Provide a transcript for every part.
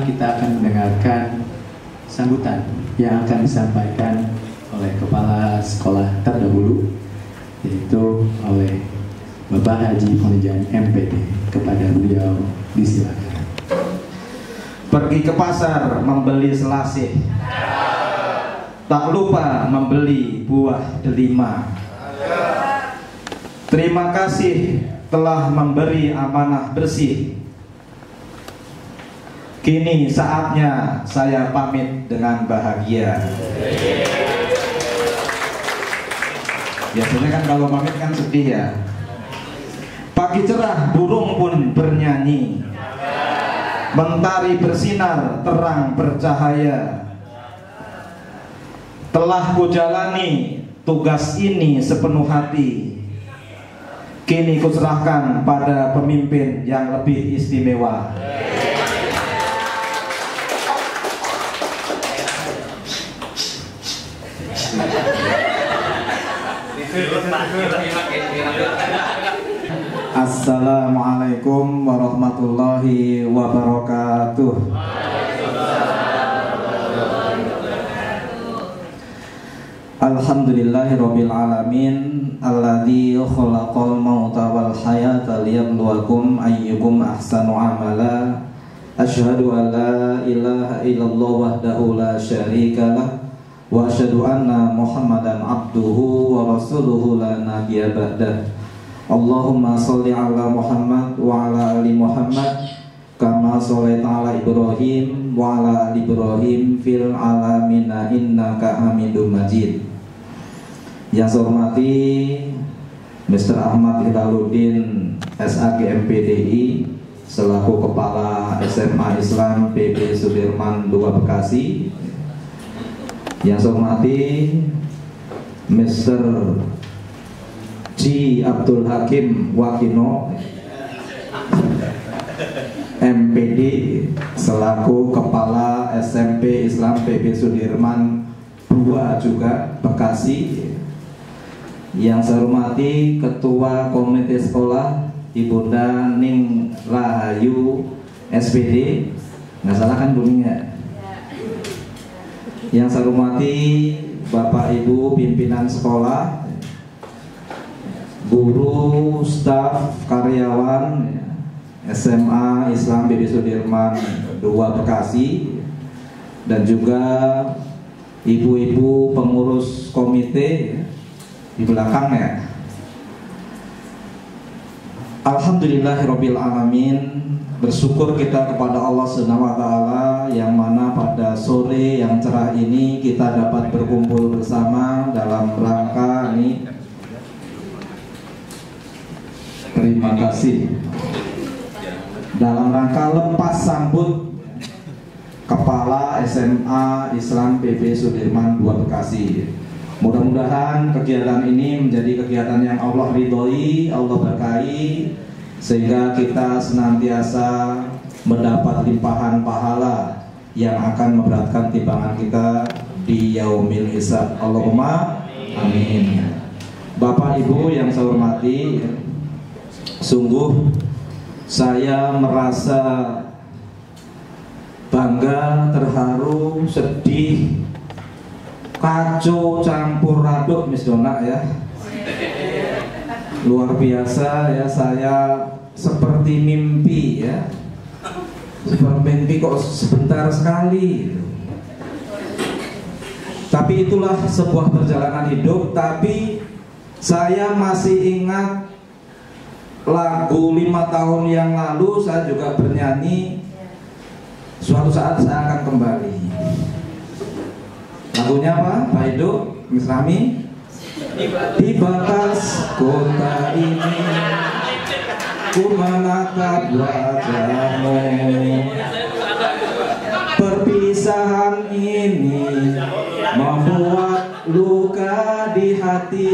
kita akan mendengarkan sambutan yang akan disampaikan oleh kepala sekolah terdahulu, yaitu oleh Bapak Haji Ponijan MPD. Kepada beliau disilakan. Pergi ke pasar membeli selasih, tak lupa membeli buah delima. Terima kasih telah memberi amanah bersih. Kini saatnya saya pamit dengan bahagia. Biasanya kan kalau pamit kan sedih ya. Pagi cerah burung pun bernyanyi, mentari bersinar terang bercahaya. Telah kujalani tugas ini sepenuh hati, kini kuserahkan pada pemimpin yang lebih istimewa. Assalamualaikum warahmatullahi wabarakatuh. Alhamdulillahirabbil alamin alladzi khalaqal mauta wal hayata liyabluwakum ayyukum ahsanu amala. Asyhadu an la ilaha illallah wahdahu la syarikalah wa asyhadu anna Muhammadan abduhu wa rasuluhu la nabiyya ba'dah. Allahumma sholli ala Muhammad wa ala ali Muhammad kama sholaita ala Ibrahim wa ala ali Ibrahim fil alamin innaka Hamidum Majid. Yang saya hormati Mr. Ahmad Hilaluddin SAG MPDI selaku Kepala SMA Islam PB Sudirman 2 Bekasi. Yang saya hormati Mr. Ji Abdul Hakim Wakino MPD selaku Kepala SMP Islam PB Sudirman 2 juga Bekasi. Yang saya hormati Ketua Komite Sekolah Ibunda Ning Rahayu SPD, nggak salah kan bunyinya. Yang saya hormati Bapak Ibu pimpinan sekolah, guru, staf, karyawan SMA Islam PB Sudirman 2 Bekasi, dan juga ibu-ibu pengurus komite di belakang ya. Alhamdulillahirabbil alamin, bersyukur kita kepada Allah Subhanahu wa taala yang mana pada sore yang cerah ini kita dapat berkumpul bersama dalam rangka ini. Terima kasih. Dalam rangka lepas sambut Kepala SMA Islam PB Sudirman 2 Bekasi. Mudah-mudahan kegiatan ini menjadi kegiatan yang Allah ridhoi, Allah berkahi, sehingga kita senantiasa mendapat limpahan pahala yang akan memberatkan timbangan kita di yaumil hisab. Allahumma amin. Bapak Ibu yang saya hormati, sungguh saya merasa bangga, terharu, sedih, kacau, campur aduk, Miss Dona ya. Luar biasa ya, saya seperti mimpi ya. Seperti mimpi kok sebentar sekali. Tapi itulah sebuah perjalanan hidup. Tapi saya masih ingat lagu 5 tahun yang lalu saya juga bernyanyi, suatu saat saya akan kembali. Lagunya apa? Pak Edo, Miss Rami. Di batas kota ini ku menatap wajahmu, perpisahan ini membuat luka di hati.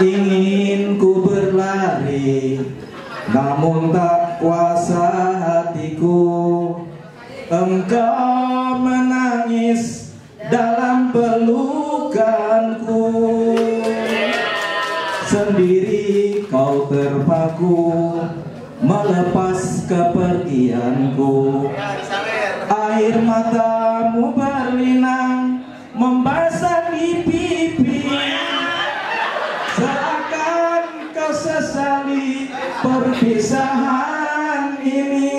Ingin ku berlari namun tak kuasa hatiku. Engkau menangis dalam pelukanku, sendiri kau terpaku melepas kepergianku. Air matamu berlinang membasahi pipi, seakan kau sesali perpisahan ini.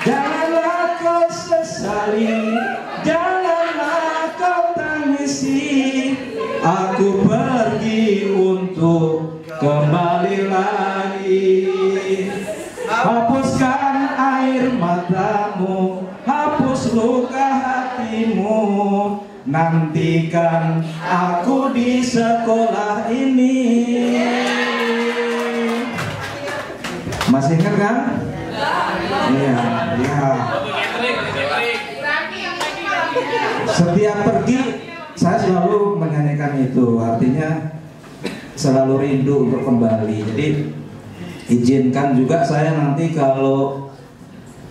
Janganlah kau sesali, janganlah kau tangisi, aku pergi untuk kembali lagi. Hapuskan air matamu, hapus luka hatimu, nantikan aku di sekolah ini. Masih ingat kan? Iya, iya. Setiap pergi saya selalu menyanyikan itu, artinya selalu rindu untuk kembali. Jadi izinkan juga saya nanti kalau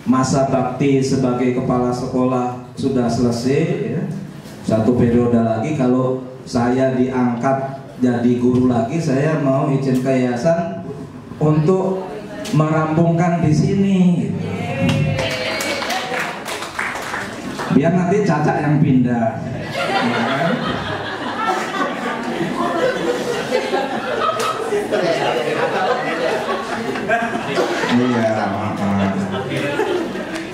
masa bakti sebagai kepala sekolah sudah selesai ya, 1 periode lagi, kalau saya diangkat jadi guru lagi, saya mau izin ke yayasan untuk merampungkan di sini gitu. Biar nanti Caca yang pindah ya kan? Iya,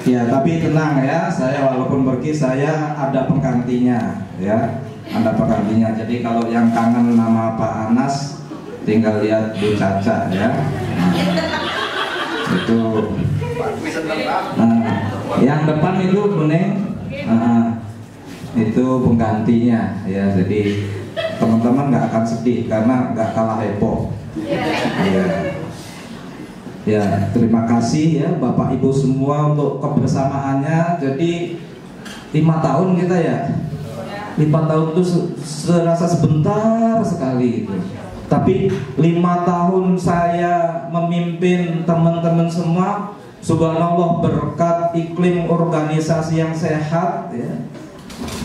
ya, tapi tenang ya, saya walaupun pergi saya ada penggantinya ya, ada penggantinya. Jadi kalau yang kangen nama Pak Anas tinggal lihat Bu Caca ya. Itu yang depan itu kuning, itu penggantinya ya. Jadi teman-teman nggak akan sedih karena nggak kalah heboh ya. Ya, terima kasih ya Bapak Ibu semua untuk kebersamaannya. Jadi 5 tahun kita ya, 5 tahun itu serasa sebentar sekali gitu. Tapi 5 tahun saya memimpin teman-teman semua, subhanallah, berkat iklim organisasi yang sehat ya,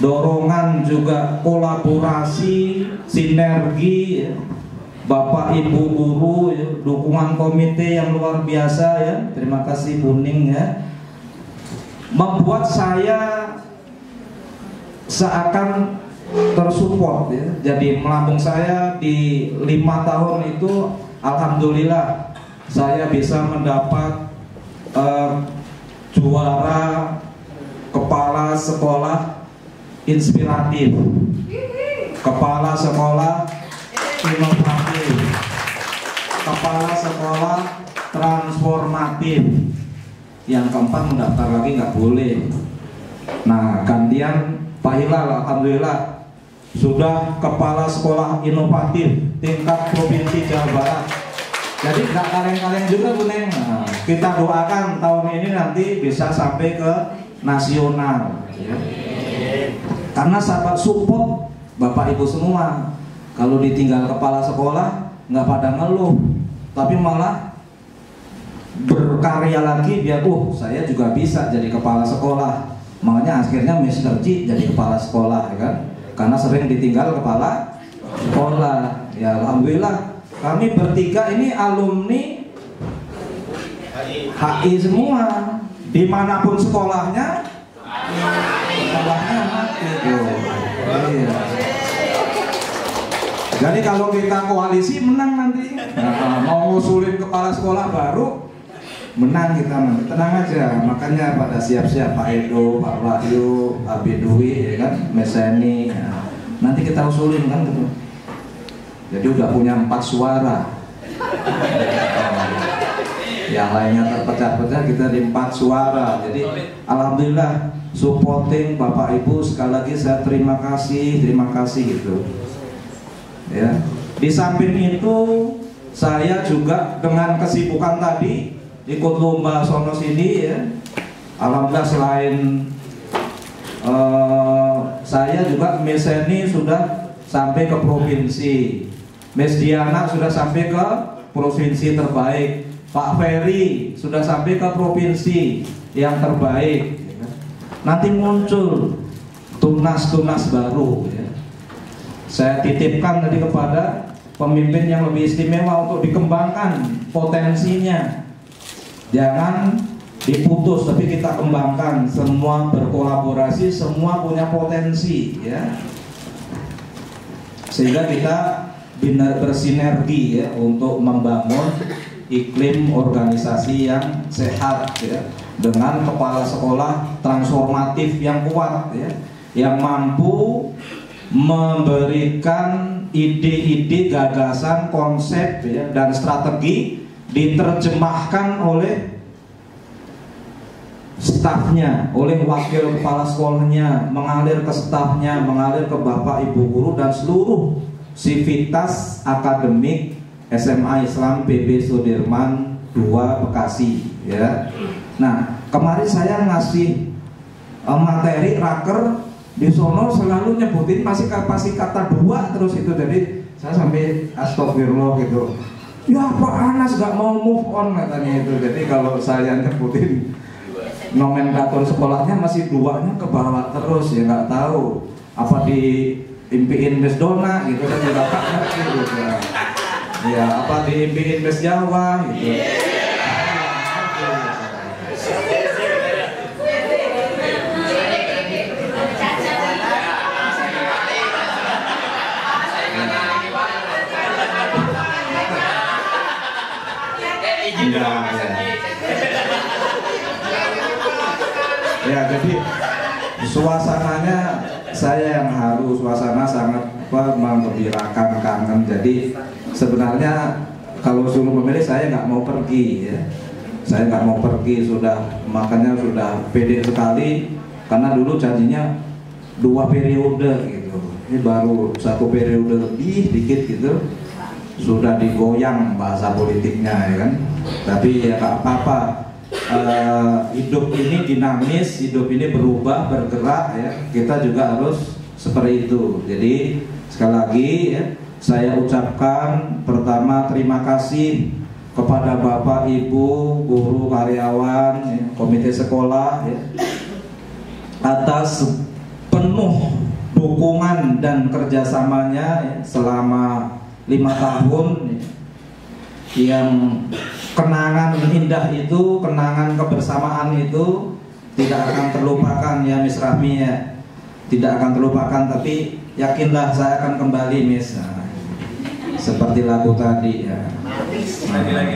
dorongan juga kolaborasi, sinergi ya. Bapak Ibu guru ya, dukungan komite yang luar biasa ya, terima kasih Buning ya, membuat saya seakan tersupport ya. Jadi melambung saya di 5 tahun itu, alhamdulillah saya bisa mendapat juara kepala sekolah inspiratif, kepala sekolah inovatif, kepala sekolah transformatif. Yang keempat mendaftar lagi nggak boleh. Nah, gantian Pak Hilal, alhamdulillah sudah kepala sekolah inovatif tingkat provinsi Jawa Barat. Jadi nggak kaleng-kaleng juga Bu Neng. Nah, kita doakan tahun ini nanti bisa sampai ke nasional ya. Karena sahabat support Bapak Ibu semua. Kalau ditinggal kepala sekolah nggak pada ngeluh, tapi malah berkarya lagi biar saya juga bisa jadi kepala sekolah. Makanya akhirnya Mr. Ji jadi kepala sekolah ya kan? Karena sering ditinggal kepala sekolah. Ya alhamdulillah kami bertiga ini alumni HI semua. Dimanapun sekolahnya gitu. Iya. Jadi kalau kita koalisi menang nanti. Nah, mau ngusulin kepala sekolah baru menang kita nanti. Tenang aja. Makanya pada siap-siap Pak Edo, Pak Wahyu, Pak Bidui, ya kan, Meseni. Ya. Nanti kita usulin kan gitu. Jadi udah punya 4 suara. Yang lainnya terpecah-pecah, kita di 4 suara. Jadi alhamdulillah supporting Bapak Ibu, sekali lagi saya terima kasih gitu. Ya. Di samping itu saya juga dengan kesibukan tadi ikut lomba sono sini ya. Alhamdulillah selain saya juga Meseni sudah sampai ke provinsi, Mes Diana sudah sampai ke provinsi terbaik, Pak Ferry sudah sampai ke provinsi yang terbaik. Nanti muncul tunas-tunas baru ya. Saya titipkan tadi kepada pemimpin yang lebih istimewa untuk dikembangkan potensinya. Jangan diputus, tapi kita kembangkan. Semua berkolaborasi, semua punya potensi, ya. Sehingga kita benar bersinergi ya untuk membangun iklim organisasi yang sehat ya, dengan kepala sekolah transformatif yang kuat ya, yang mampu memberikan ide-ide, gagasan, konsep ya, dan strategi diterjemahkan oleh stafnya, oleh wakil kepala sekolahnya, mengalir ke stafnya, mengalir ke bapak ibu guru dan seluruh sivitas akademik SMA Islam PB Sudirman 2 Bekasi ya. Nah, kemarin saya ngasih materi raker di sono selalu nyebutin masih kata 2 terus itu, jadi saya sampai astagfirullah gitu. Ya Pak Anas gak mau move on katanya itu. Jadi kalau saya nyebutin nomenklatur sekolahnya masih 2-nya ke bawah terus ya, nggak tahu apa diimpiin Mes Dona gitu kan, juga tak ngerti gitu ya. Ya apa diimpiin Mes Jawa gitu. Ya, jadi suasananya saya yang haru, suasana sangat menggembirakan, kangen. Jadi sebenarnya kalau suruh memilih saya nggak mau pergi ya, saya nggak mau pergi, makanya sudah pede sekali karena dulu janjinya 2 periode gitu, ini baru 1 periode lebih dikit gitu sudah digoyang bahasa politiknya ya kan. Tapi ya nggak apa-apa. Hidup ini dinamis, hidup ini berubah, bergerak ya. Kita juga harus seperti itu. Jadi sekali lagi ya, saya ucapkan pertama terima kasih kepada Bapak Ibu guru karyawan ya, komite sekolah ya, atas penuh dukungan dan kerjasamanya ya, selama 5 tahun ya, yang kenangan indah itu, kenangan kebersamaan itu tidak akan terlupakan ya Miss Rahmi ya, tidak akan terlupakan. Tapi yakinlah saya akan kembali Miss, nah, seperti lagu tadi ya. Lagi.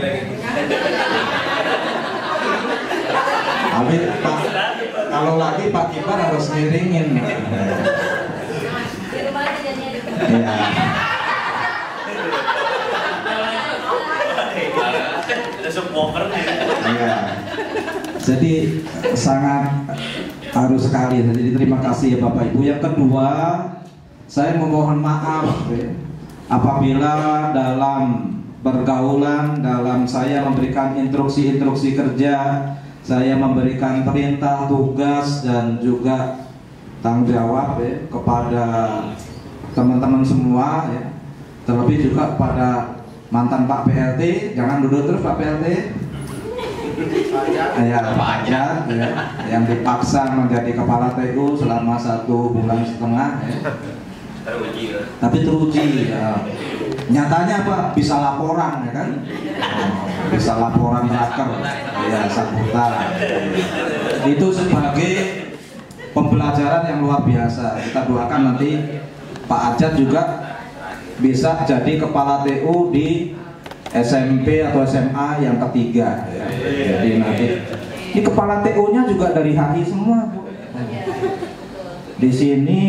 Habis Pak, kalau lagi Pak Kibar harus ngiringin. Ya. Ya. Jadi sangat harus sekali. Jadi terima kasih ya Bapak Ibu. Yang kedua, saya memohon maaf ya, apabila dalam pergaulan, dalam saya memberikan instruksi kerja, saya memberikan perintah, tugas dan juga tanggung jawab ya, kepada teman-teman semua ya, terlebih juga kepada mantan Pak PLT, jangan duduk terus Pak PLT. Ya, Pak Ajat ya, yang dipaksa menjadi kepala TU selama 1,5 bulan ya. Tapi teruji ya. Nyatanya apa? Bisa laporan ya kan? Bisa laporan hacker ya, sabotan. Itu sebagai pembelajaran yang luar biasa. Kita doakan nanti Pak Ajat juga bisa jadi kepala TU di SMP atau SMA yang ketiga ya. Jadi nanti ini kepala TU-nya juga dari HI semua Bu. Di sini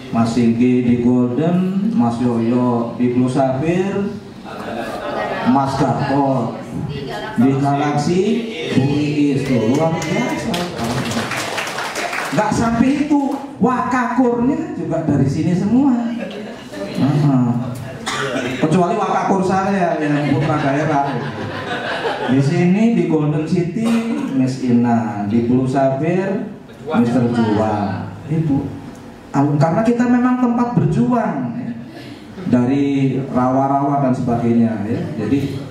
Mas Sigi di Golden, Mas Yoyo di Blue Sapphire, Mas Gatot di Galaxy, Bu Iis tuh luar biasa. Nggak sampai itu, Wakakurnya juga dari sini semua. Kecuali Wakakur saya yang putra daerah. Di sini di Golden City Miss Ina, di Blue Sapphire Mr. Juang. Itu karena kita memang tempat berjuang ya, dari rawa-rawa dan sebagainya ya. Jadi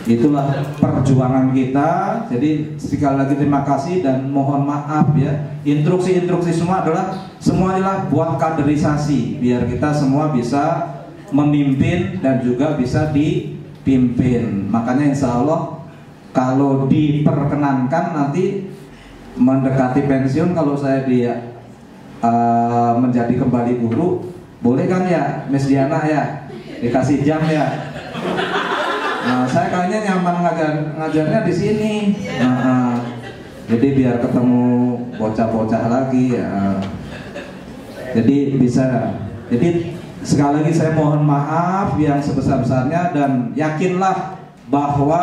itulah perjuangan kita. Jadi sekali lagi terima kasih dan mohon maaf ya. Instruksi-instruksi semua adalah buat kaderisasi biar kita semua bisa memimpin dan juga bisa dipimpin. Makanya insya Allah kalau diperkenankan nanti mendekati pensiun, kalau saya menjadi kembali guru, boleh kan ya Miss Diana ya, dikasih jam ya. Nah, saya kayaknya nyaman ngajarnya di sini. Jadi biar ketemu bocah-bocah lagi ya. Jadi bisa. Jadi sekali lagi saya mohon maaf yang sebesar-besarnya, dan yakinlah bahwa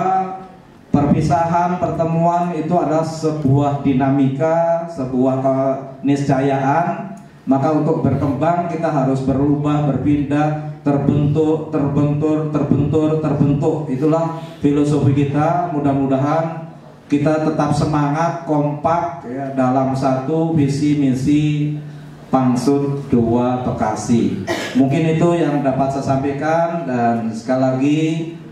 perpisahan, pertemuan itu adalah sebuah dinamika, sebuah keniscayaan. Maka untuk berkembang kita harus berubah, berpindah, terbentuk. Itulah filosofi kita. Mudah-mudahan kita tetap semangat, kompak ya, dalam satu visi misi Pangsut 2 Bekasi. Mungkin itu yang dapat saya sampaikan, dan sekali lagi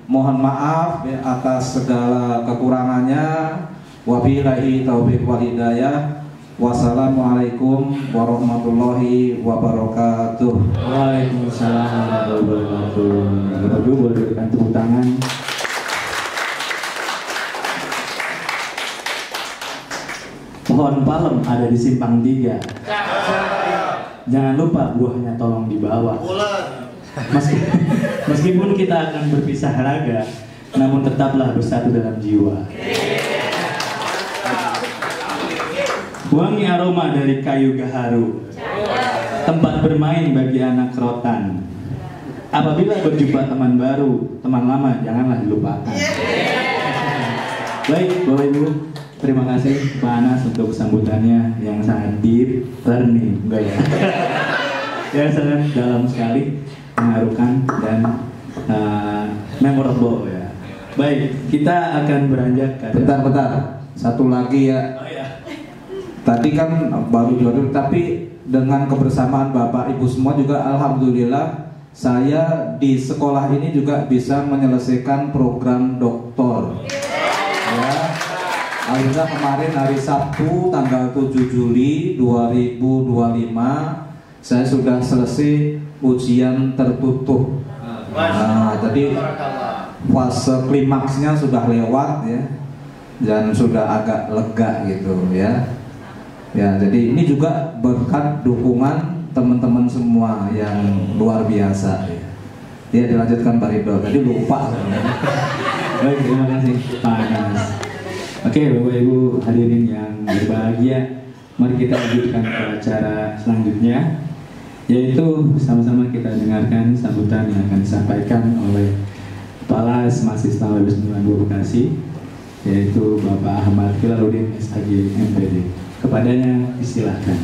mohon maaf ya, atas segala kekurangannya. Wabillahi taufiq wal hidayah. Wassalamualaikum warahmatullahi wabarakatuh. Waalaikumsalam warahmatullahi wabarakatuh. Bapak Ibu boleh berikan tepuk tangan. Pohon palem ada di Simpang 3. Jangan lupa buahnya tolong dibawa. Meskipun kita akan berpisah raga, namun tetaplah bersatu dalam jiwa. Wangi aroma dari kayu gaharu, tempat bermain bagi anak rotan. Apabila berjumpa teman baru, teman lama janganlah dilupakan. Baik, Bapak Ibu, terima kasih Pak Anas untuk sambutannya yang sangat deep learning, enggak ya? Ya, sangat dalam sekali, mengharukan dan memorable ya. Baik, kita akan beranjak ke Bentar, satu lagi ya. Oh ya. Tadi kan baru jodoh, tapi dengan kebersamaan Bapak Ibu semua juga alhamdulillah saya di sekolah ini juga bisa menyelesaikan program doktor. Ya. Alhamdulillah kemarin hari Sabtu tanggal 7 Juli 2025 saya sudah selesai ujian tertutup. Nah, tadi fase klimaksnya sudah lewat ya, dan sudah agak lega gitu ya. Ya, jadi ini juga berkat dukungan teman-teman semua yang luar biasa ya. Ya, dilanjutkan Pak Ridho, tadi lupa. Baik, terima kasih Pak Anas. Oke, Bapak Ibu hadirin yang berbahagia, mari kita lanjutkan ke acara selanjutnya, yaitu sama-sama kita dengarkan sambutan yang akan disampaikan oleh Kepala Mahasiswa Lulus 92 Bekasi, yaitu Bapak Ahmad Khilaluddin SAG MPD. Kepadanya disilahkan.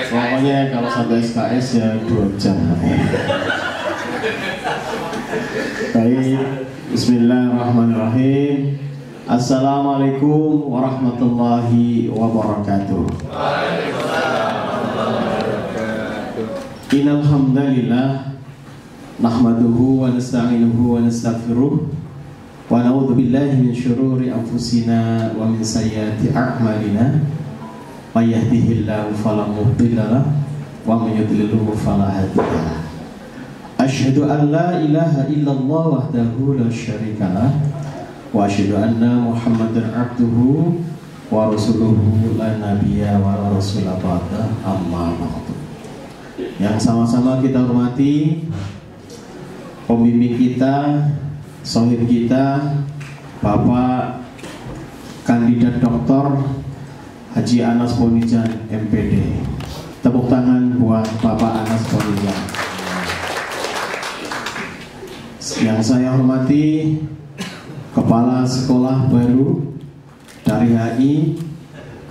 Pokoknya kalau satu SKS ya 2 jam. Baik, bismillahirrahmanirrahim. Assalamualaikum warahmatullahi wabarakatuh. Innal hamdalillah nahmaduhu wa nasta'inuhu wa nastaghfiruh wa na'udzu billahi min syururi anfusina wa min sayyiati a'malina. May yahdihillahu fala mudilla lahu wa may yudlilhu fala hadiya lahu. Asyhadu an la ilaha illallah wahdahu la syarika lah wa asyhadu anna Muhammadan abduhu wa rasuluhu la nabiyya wa la rasula ba'da, amma ba'du. Yang sama-sama kita hormati pembimbing kita, shahid kita, Bapak Kandidat Doktor Haji Anas Ponijan MPD. Tepuk tangan buat Bapak Anas Ponijan. Yang saya hormati Kepala Sekolah Baru dari HI.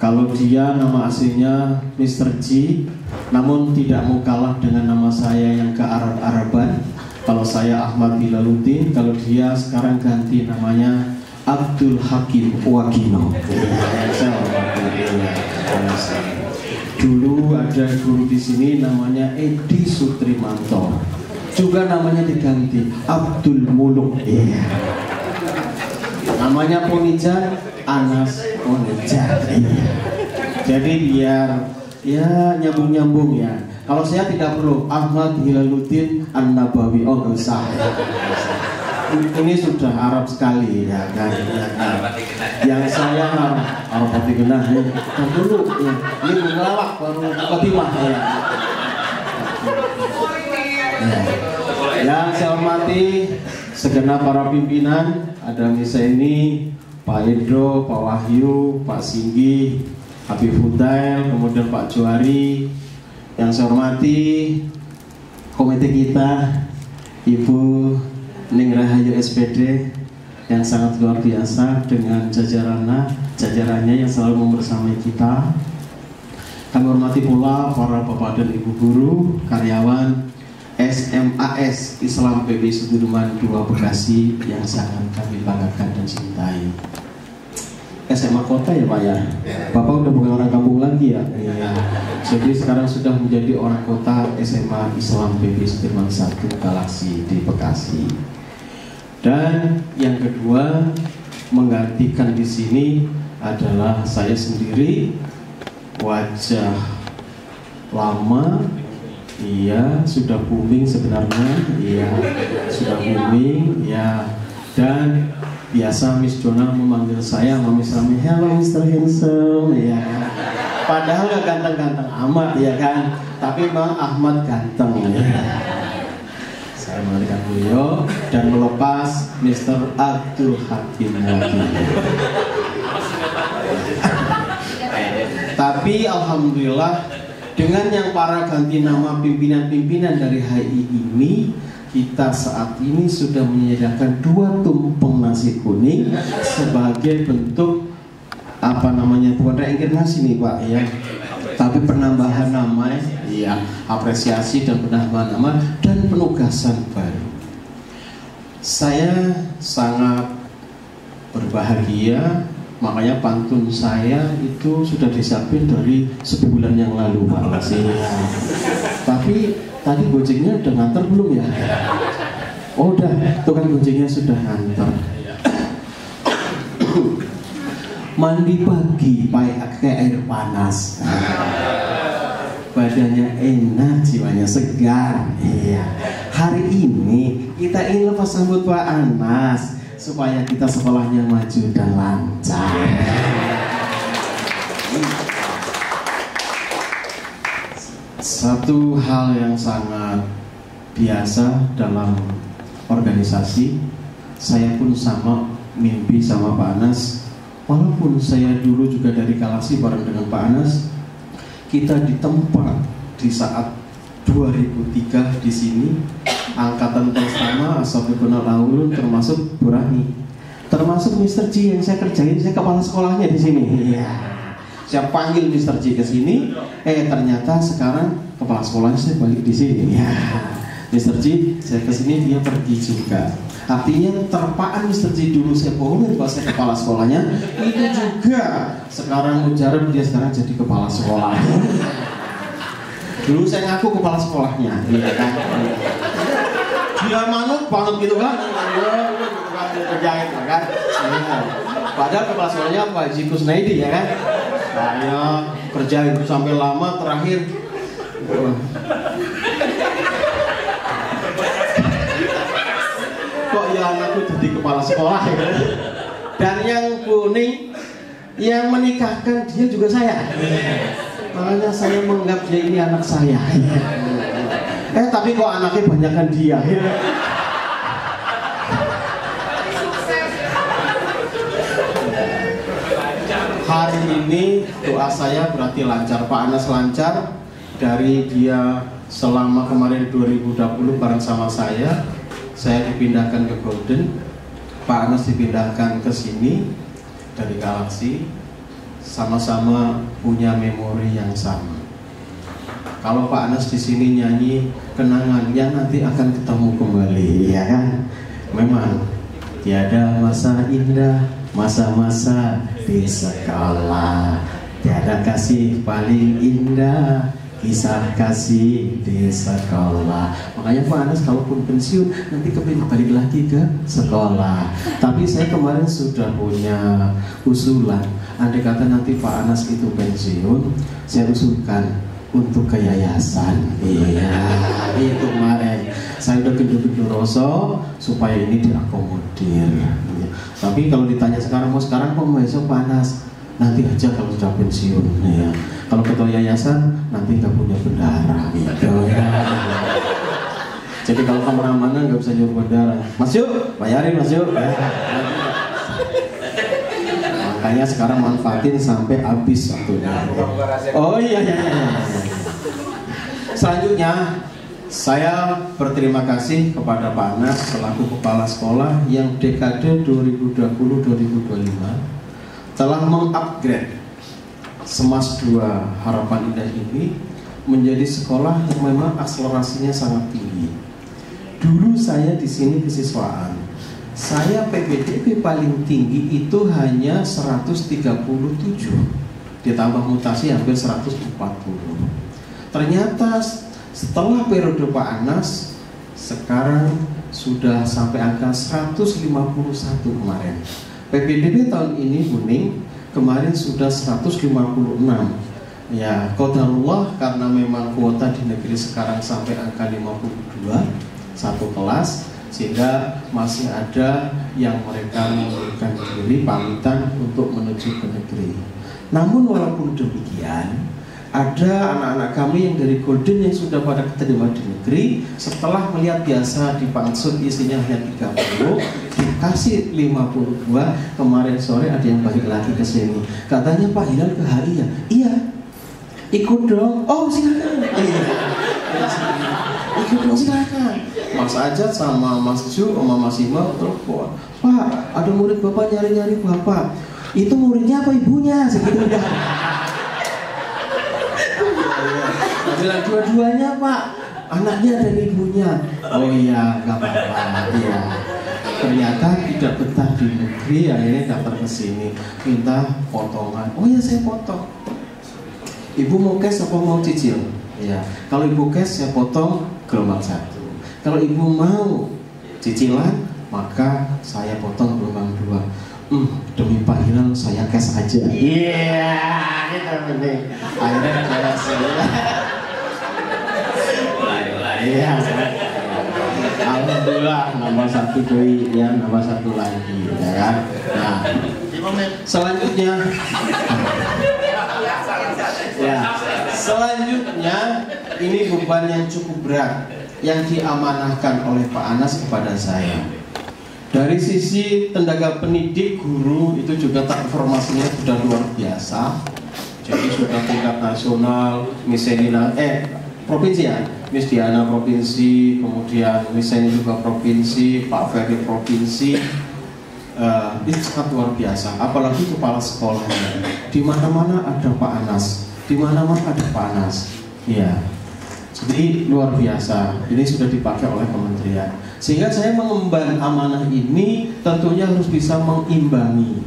Kalau dia nama aslinya Mr. G, namun tidak mau kalah dengan nama saya yang ke Arab-Araban. Kalau saya Ahmad Khilaluddin, kalau dia sekarang ganti namanya Abdul Hakim Wakino. Dulu ada guru di sini namanya Edi Sutrimanto, juga namanya diganti Abdul Muluk. Namanya Ponijan, Anas Ponijan. Jadi biar ya nyambung-nyambung ya. Kalau saya tidak perlu Ahmad Hilaluddin An-Nabawi, oh nggak usah. Ini sudah Arab sekali ya kan. Yang saya Arab pati genah ya. Kan dulu ya. Ini ngelawak baru khotimah ya. Yang saya hormati segenap para pimpinan, ada Misa ini, Pak Edo, Pak Wahyu, Pak Singgi, Habib Hudail, kemudian Pak Juari. Yang saya hormati komite kita, Ibu Ning Rahayu SPD yang sangat luar biasa dengan jajarannya yang selalu membersamai kita. Kami hormati pula para bapak dan ibu guru, karyawan SMAS Islam PB Sudirman 2 Bekasi yang sangat kami banggakan dan cintai. SMA kota ya Pak ya? Bapak udah bukan orang kampung lagi ya? Iya. Jadi sekarang sudah menjadi orang kota SMA Islam PB Sudirman 1 Galaksi di Bekasi. Dan yang kedua menggantikan di sini adalah saya sendiri, wajah lama. Iya, sudah booming sebenarnya. Iya, sudah booming. Ya, dan biasa Miss Dona memanggil saya Miss Rami, hello Mr. Handsome. Ya, padahal gak ganteng-ganteng amat ya kan. Tapi Bang Ahmad ganteng. Ya. Saya mengalihkan beliau dan melepas Mr. Abdul Hakim lagi. Tapi alhamdulillah dengan yang para ganti nama pimpinan-pimpinan dari HI ini, kita saat ini sudah menyediakan 2 tumpeng nasi kuning sebagai bentuk apa namanya, bukan reinkarnasi nih Pak ya, tapi penambahan nama ya, apresiasi dan penambahan nama dan penugasan baru. Saya sangat berbahagia, makanya pantun saya itu sudah disiapin dari sebulan yang lalu Pak. Tapi tadi gojeknya udah nganter belum ya? Oh udah, tukang gojeknya sudah nganter. Mandi pagi pakai air panas, badannya enak, jiwanya segar. Iya. Hari ini kita ingin lepas sambut Pak Anas supaya kita sekolahnya maju dan lancar. Satu hal yang sangat biasa dalam organisasi, saya pun sama mimpi sama Pak Anas. Walaupun saya dulu juga dari Galaksi bareng dengan Pak Anas, kita ditempa di saat 2003 di sini, angkatan pertama Ashabul Awalun termasuk Burani, termasuk Mr. G yang saya kerjain, saya kepala sekolahnya di sini. Iya. Saya panggil Mr. G ke sini, ternyata sekarang kepala sekolahnya saya balik di sini. Ya. Mr. G saya ke sini, dia pergi juga. Artinya terpaan Mr. G dulu saya bohongin bahwa saya kepala sekolahnya, itu juga sekarang ujaran dia sekarang jadi kepala sekolah. Dulu saya ngaku kepala sekolahnya, iya kan? Dia manut banget gitu kan? Kerjain kan? Padahal kepala sekolahnya Pak Haji Kusnaidi ya kan? Saya kerjain itu sampai lama, terakhir kok ya anakku jadi kepala sekolah ya kan? Dan yang kuning yang menikahkan dia juga saya. Makanya saya menganggap dia ini anak saya. Tapi kok anaknya banyakkan dia. Hari ini doa saya berarti lancar. Pak Anas lancar. Dari dia selama kemarin 2020 bareng sama saya dipindahkan ke Golden, Pak Anas dipindahkan ke sini dari Galaksi, sama-sama punya memori yang sama. Kalau Pak Anas di sini nyanyi kenangan yang nanti akan ketemu kembali, ya kan? Memang tiada masa indah, masa-masa di sekolah, tiada kasih paling indah, kisah kasih di sekolah. Makanya Pak Anas kalaupun pensiun nanti kepingin balik lagi ke sekolah. Tapi saya kemarin sudah punya usulan. Andai kata nanti Pak Anas itu pensiun, saya usulkan untuk ke yayasan. Iya, itu kemarin saya udah gendut-gendut rosok supaya ini diakomodir. Tapi kalau ditanya sekarang mau besok Panas, nanti aja kalau sudah pensiun. Ya. Kalau ketua yayasan nanti nggak punya bendara. Gitu. Jadi kalau kemana-mana nggak bisa nyuruh bendara. Mas yuk, bayarin Mas yuk. Makanya sekarang manfaatin sampai habis waktunya. Oh iya. Selanjutnya saya berterima kasih kepada Pak Anas selaku kepala sekolah yang dekade 2020-2025 telah mengupgrade Semas 2 Harapan Indah ini menjadi sekolah yang memang akselerasinya sangat tinggi. Dulu saya di sini kesiswaan, saya PPDB paling tinggi itu hanya 137, ditambah mutasi hampir 140. Ternyata setelah periode Pak Anas, sekarang sudah sampai angka 151 kemarin. PPDB tahun ini kuning, kemarin sudah 156. Ya, qadarullah karena memang kuota di negeri sekarang sampai angka 52 satu kelas, sehingga masih ada yang mereka mengundurkan diri pamitan untuk menuju ke negeri. Namun walaupun demikian, ada anak-anak kami yang dari Golden yang sudah pada keterima di negeri, setelah melihat biasa di Pangsut isinya hanya 30, dikasih 52. Kemarin sore ada yang balik lagi ke sini. Katanya Pak Hilal ke hari ya? Iya. Ikut dong. Oh silakan. Iya. Ikut dong silakan. Mas Ajat sama Mas Ju sama Mas Ima telepon. Pak, ada murid Bapak nyari-nyari Bapak. Itu muridnya apa ibunya? Segitu udah. Bilang dua-duanya Pak, anaknya dan ibunya. Oh iya, nggak apa-apa. Iya. Ternyata tidak betah di negeri, akhirnya daftar ke sini, minta potongan. Oh ya saya potong. Ibu mau cash apa mau cicil? Iya. Kalau ibu cash saya potong gelombang 1. Kalau ibu mau cicilan, maka saya potong gelombang 2. Demi Pak Hilal saya cash aja. Iya, gitu penting. Akhirnya saya iya, alhamdulillah nambah 1 doi, ya nambah 1 lagi, ya kan. Nah, selanjutnya, ya, selanjutnya ini beban yang cukup berat yang diamanahkan oleh Pak Anas kepada saya. Dari sisi tenaga pendidik, guru itu juga informasinya sudah luar biasa. Jadi sudah tingkat nasional, misalnya provinsi ya, Miss Diana provinsi, kemudian misalnya juga provinsi, Pak Ferry provinsi, itu sangat luar biasa. Apalagi kepala sekolahnya, di mana-mana ada Pak Anas, di mana-mana ada Pak Anas. Iya, jadi luar biasa. Ini sudah dipakai oleh kementerian, sehingga saya mengemban amanah ini tentunya harus bisa mengimbangi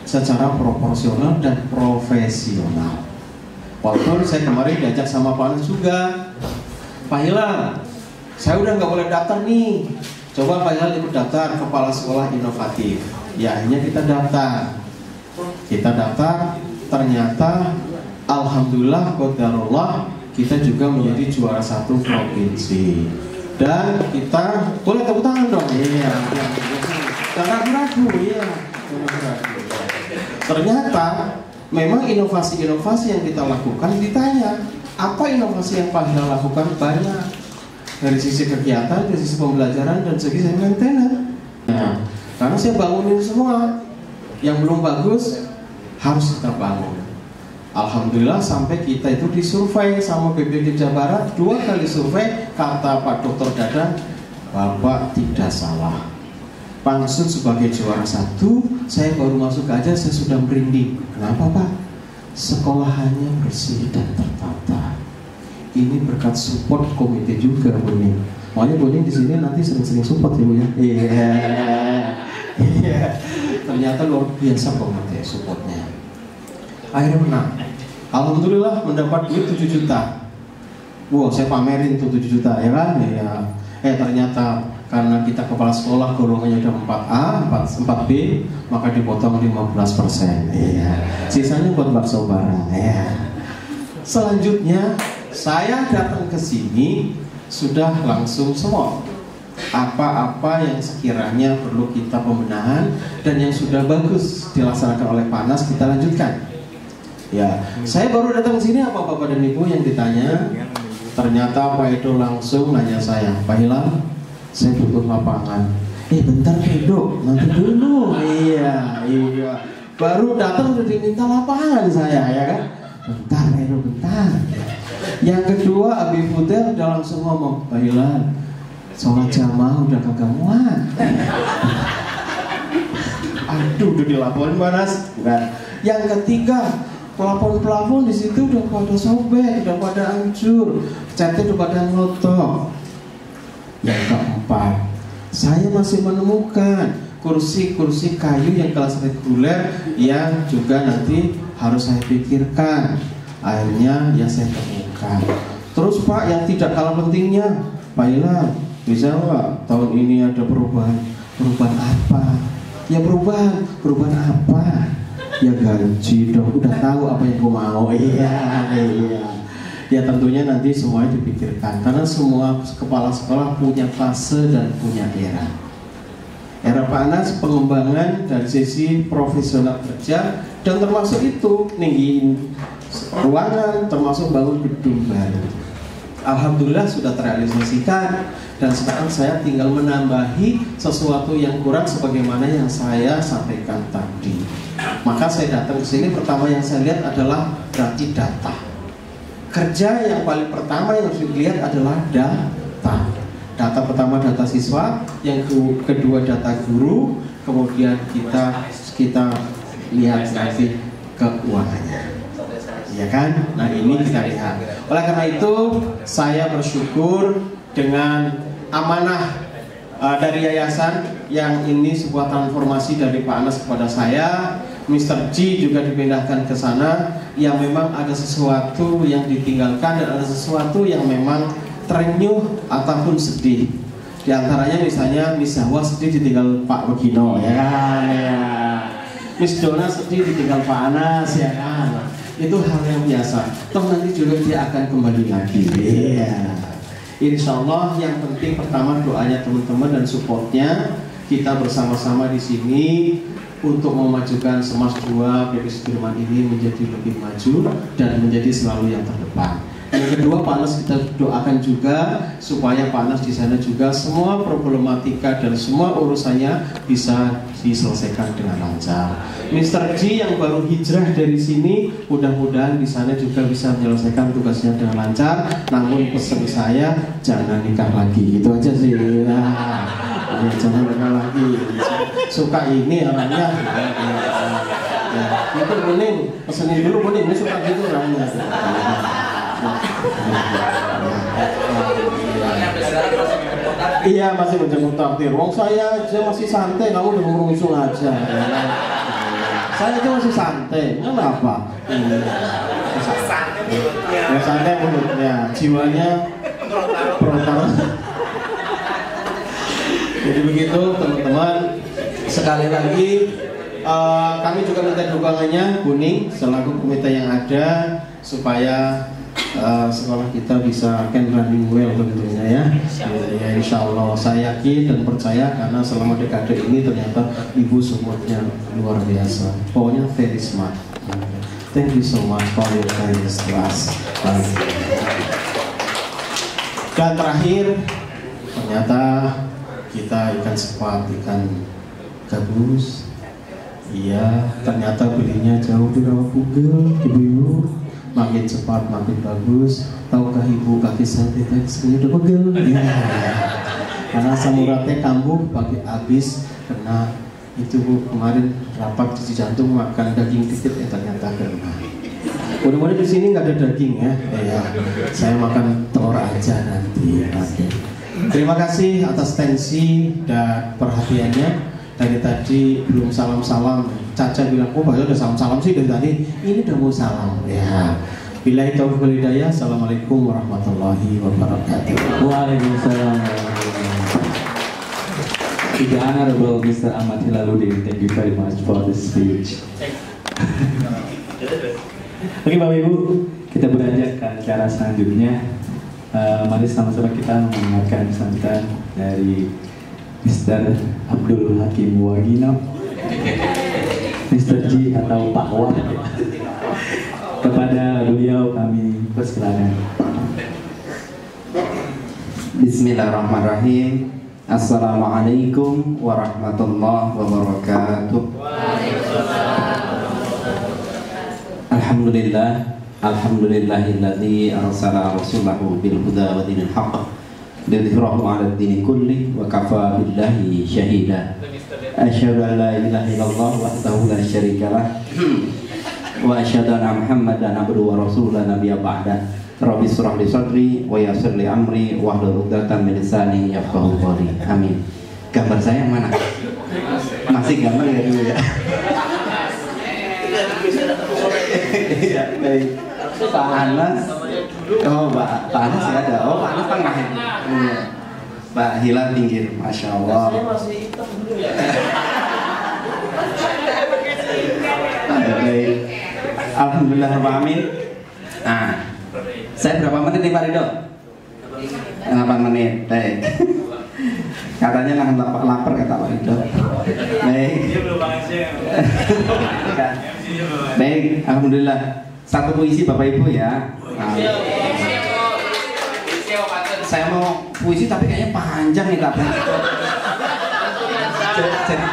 secara proporsional dan profesional. Walaupun saya kemarin diajak sama Pak Anas juga, Pak Hilal, saya udah nggak boleh daftar nih. Coba Pak Hilal ikut daftar kepala sekolah inovatif. Ya akhirnya kita daftar. Ternyata alhamdulillah qadarullah kita juga menjadi juara 1 provinsi. Dan kita boleh tepuk tangan dong. Iya. Jangan ragu, iya. Ternyata memang inovasi-inovasi yang kita lakukan ditanya, apa inovasi yang Pak Hilal lakukan? Banyak. Dari sisi kegiatan, dari sisi pembelajaran, dan segi maintenance. Nah, karena saya bangunin semua. Yang belum bagus harus kita bangun. Alhamdulillah sampai kita itu disurvei sama BPD Jawa Barat 2 kali survei, kata Pak Dr. Dadan, Bapak tidak salah. Pangsut sebagai juara 1, saya baru masuk aja saya sudah merinding. Kenapa Pak? Sekolahannya bersih dan tertata. Ini berkat support komite juga Boning. Makanya Boning di sini nanti sering-sering support ya Bu ya. Iya. Ternyata luar biasa komite supportnya. Akhirnya menang. Alhamdulillah mendapat duit 7 juta. Wow, saya pamerin tuh 7 juta ya kan? Ya. Ternyata karena kita kepala sekolah golongannya udah 4A, 4B, maka dipotong 15%. Iya. Sisanya buat bakso bareng. Ya. Selanjutnya saya datang ke sini sudah langsung semua apa-apa yang sekiranya perlu kita pembenahan dan yang sudah bagus dilaksanakan oleh Panas kita lanjutkan. Ya, saya baru datang ke sini apa Bapak dan Ibu yang ditanya? Ternyata Pak Edo langsung nanya saya, Pak Hilal, saya butuh lapangan. Bentar Pak Edo, nanti dulu. Iya. Baru datang udah diminta lapangan saya, ya kan? Bentar Pak Edo, bentar. Yang kedua Abi Fudel udah langsung ngomong, Pak Hilal, sholat jamaah udah kagak muat. Aduh, udah dilaporin Panas. Bukan. Yang ketiga, plafon di situ udah pada sobek, udah pada hancur, catnya udah pada ngelotok. Yang keempat, saya masih menemukan kursi-kursi kayu yang kelas reguler yang juga nanti harus saya pikirkan. Akhirnya ya saya temukan. Terus Pak, yang tidak kalah pentingnya, Pak Hilal, bisa nggak tahun ini ada perubahan? Perubahan apa? Ya perubahan apa? Ya gaji dong, udah tahu apa yang gue mau. Iya. Ya tentunya nanti semuanya dipikirkan karena semua kepala sekolah punya fase dan punya era. Era Panas pengembangan dari sisi profesional kerja dan termasuk itu ninggiin ruangan, termasuk bangun gedung baru. Alhamdulillah sudah terrealisasikan dan sekarang saya tinggal menambahi sesuatu yang kurang sebagaimana yang saya sampaikan tadi. Maka saya datang ke sini, pertama yang saya lihat adalah berarti data. Kerja yang paling pertama yang harus dilihat adalah data. Data pertama data siswa, yang kedua data guru, kemudian kita lihat nanti keuangannya. Ya kan? Nah ini kita lihat. Oleh karena itu saya bersyukur dengan amanah dari yayasan yang ini sebuah transformasi dari Pak Anas kepada saya. Mr. G juga dipindahkan ke sana, yang memang ada sesuatu yang ditinggalkan dan ada sesuatu yang memang terenyuh ataupun sedih. Di antaranya misalnya Miss Hawa sedih ditinggal Pak Begino, ya kan? Ya. Miss Dona sedih ditinggal Pak Anas, ya kan? Itu hal yang biasa. Toh nanti juga dia akan kembali lagi. Iya. Insya Allah yang penting pertama doanya teman-teman dan supportnya. Kita bersama-sama di sini untuk memajukan Semas 2 PP Sudirman ini menjadi lebih maju dan menjadi selalu yang terdepan. Yang kedua, Pak Anas kita doakan juga supaya Pak Anas di sana juga semua problematika dan semua urusannya bisa diselesaikan dengan lancar. Mr. G yang baru hijrah dari sini, mudah-mudahan di sana juga bisa menyelesaikan tugasnya dengan lancar. Namun pesan saya jangan nikah lagi, itu aja sih. Ya, jangan nikah lagi. Suka ini orangnya. Ya, itu kuning, pesenin dulu kuning. Ini suka gitu orangnya. Iya masih menjemput takdir. Wong saya aja masih santai, kamu udah merungsung aja. Saya aja masih santai. Kenapa? Ya santai mulutnya, jiwanya perotak. Jadi begitu teman-teman. Sekali lagi kami juga minta dukungannya Kuning selaku komite yang ada supaya sekolah kita bisa can running well tentunya ya. Ya insya Allah saya yakin dan percaya karena selama dekade ini ternyata ibu supportnya luar biasa. Pokoknya very smart. Thank you so much for your kindness to us. Dan terakhir ternyata kita ikan sepat, ikan gabus. Iya, ternyata belinya jauh di Rawabuga, ibu-ibu. Makin cepat, makin bagus. Tahukah ibu kaki saya teksnya udah pegel? Ya. Karena samuratnya kambuh pakai habis kena itu bu kemarin rapat cuci jantung makan daging dikit ternyata kena. Mudah-mudahan di sini nggak ada daging ya. Ya, saya makan telur aja nanti. Oke. Terima kasih atas tensi dan perhatiannya. Dari tadi belum salam-salam. Caca bilang, oh Pak udah salam-salam sih dari tadi. Ini udah mau salam. Ya, Billahi taufiq wal hidayah. Assalamualaikum warahmatullahi wabarakatuh. Waalaikumsalam. The Honorable Mr. Ahmad Hilaludin, thank you very much for the speech. Oke Bapak Ibu, kita beranjak ke acara selanjutnya. Mari sama-sama kita mendengarkan sambutan dari Mr. Abdul Hakim Wagino, Mr. G atau Pak Wah. Kepada beliau kami persilakan. Bismillahirrahmanirrahim. Assalamualaikum warahmatullahi wabarakatuh. Alhamdulillah, alhamdulillahilladzi arsala rasulahu bil huda wa dinil haqq lidhhirahu 'ala ad-dini kulli wa kafa billahi syahida. Asyhadu an la ilaha illallah wahdahu la syarika lah wa asyhadu anna Muhammadan abduhu wa rasuluhu nabiyya ba'da. Rabbi shrah li sadri wa yassir li amri wahlul 'uqdatam min lisani yafqahu qawli. Amin. Gambar saya yang mana? Masih gambar ya dulu ya. Iya, baik. Pak Anas. Oh, Pak Anas ya ada. Oh, Pak Anas tengah. Iya. Pak Hilal pinggir. Masya Allah. Baik. Alhamdulillah rabbil alamin. Nah, saya berapa menit nih Pak Ridho? 8 menit. Baik. Katanya nahan lapar kata Pak Ridho. Baik. Baik, alhamdulillah. Satu puisi Bapak Ibu ya. Nah, saya mau puisi tapi kayaknya panjang nih tapi. Jadi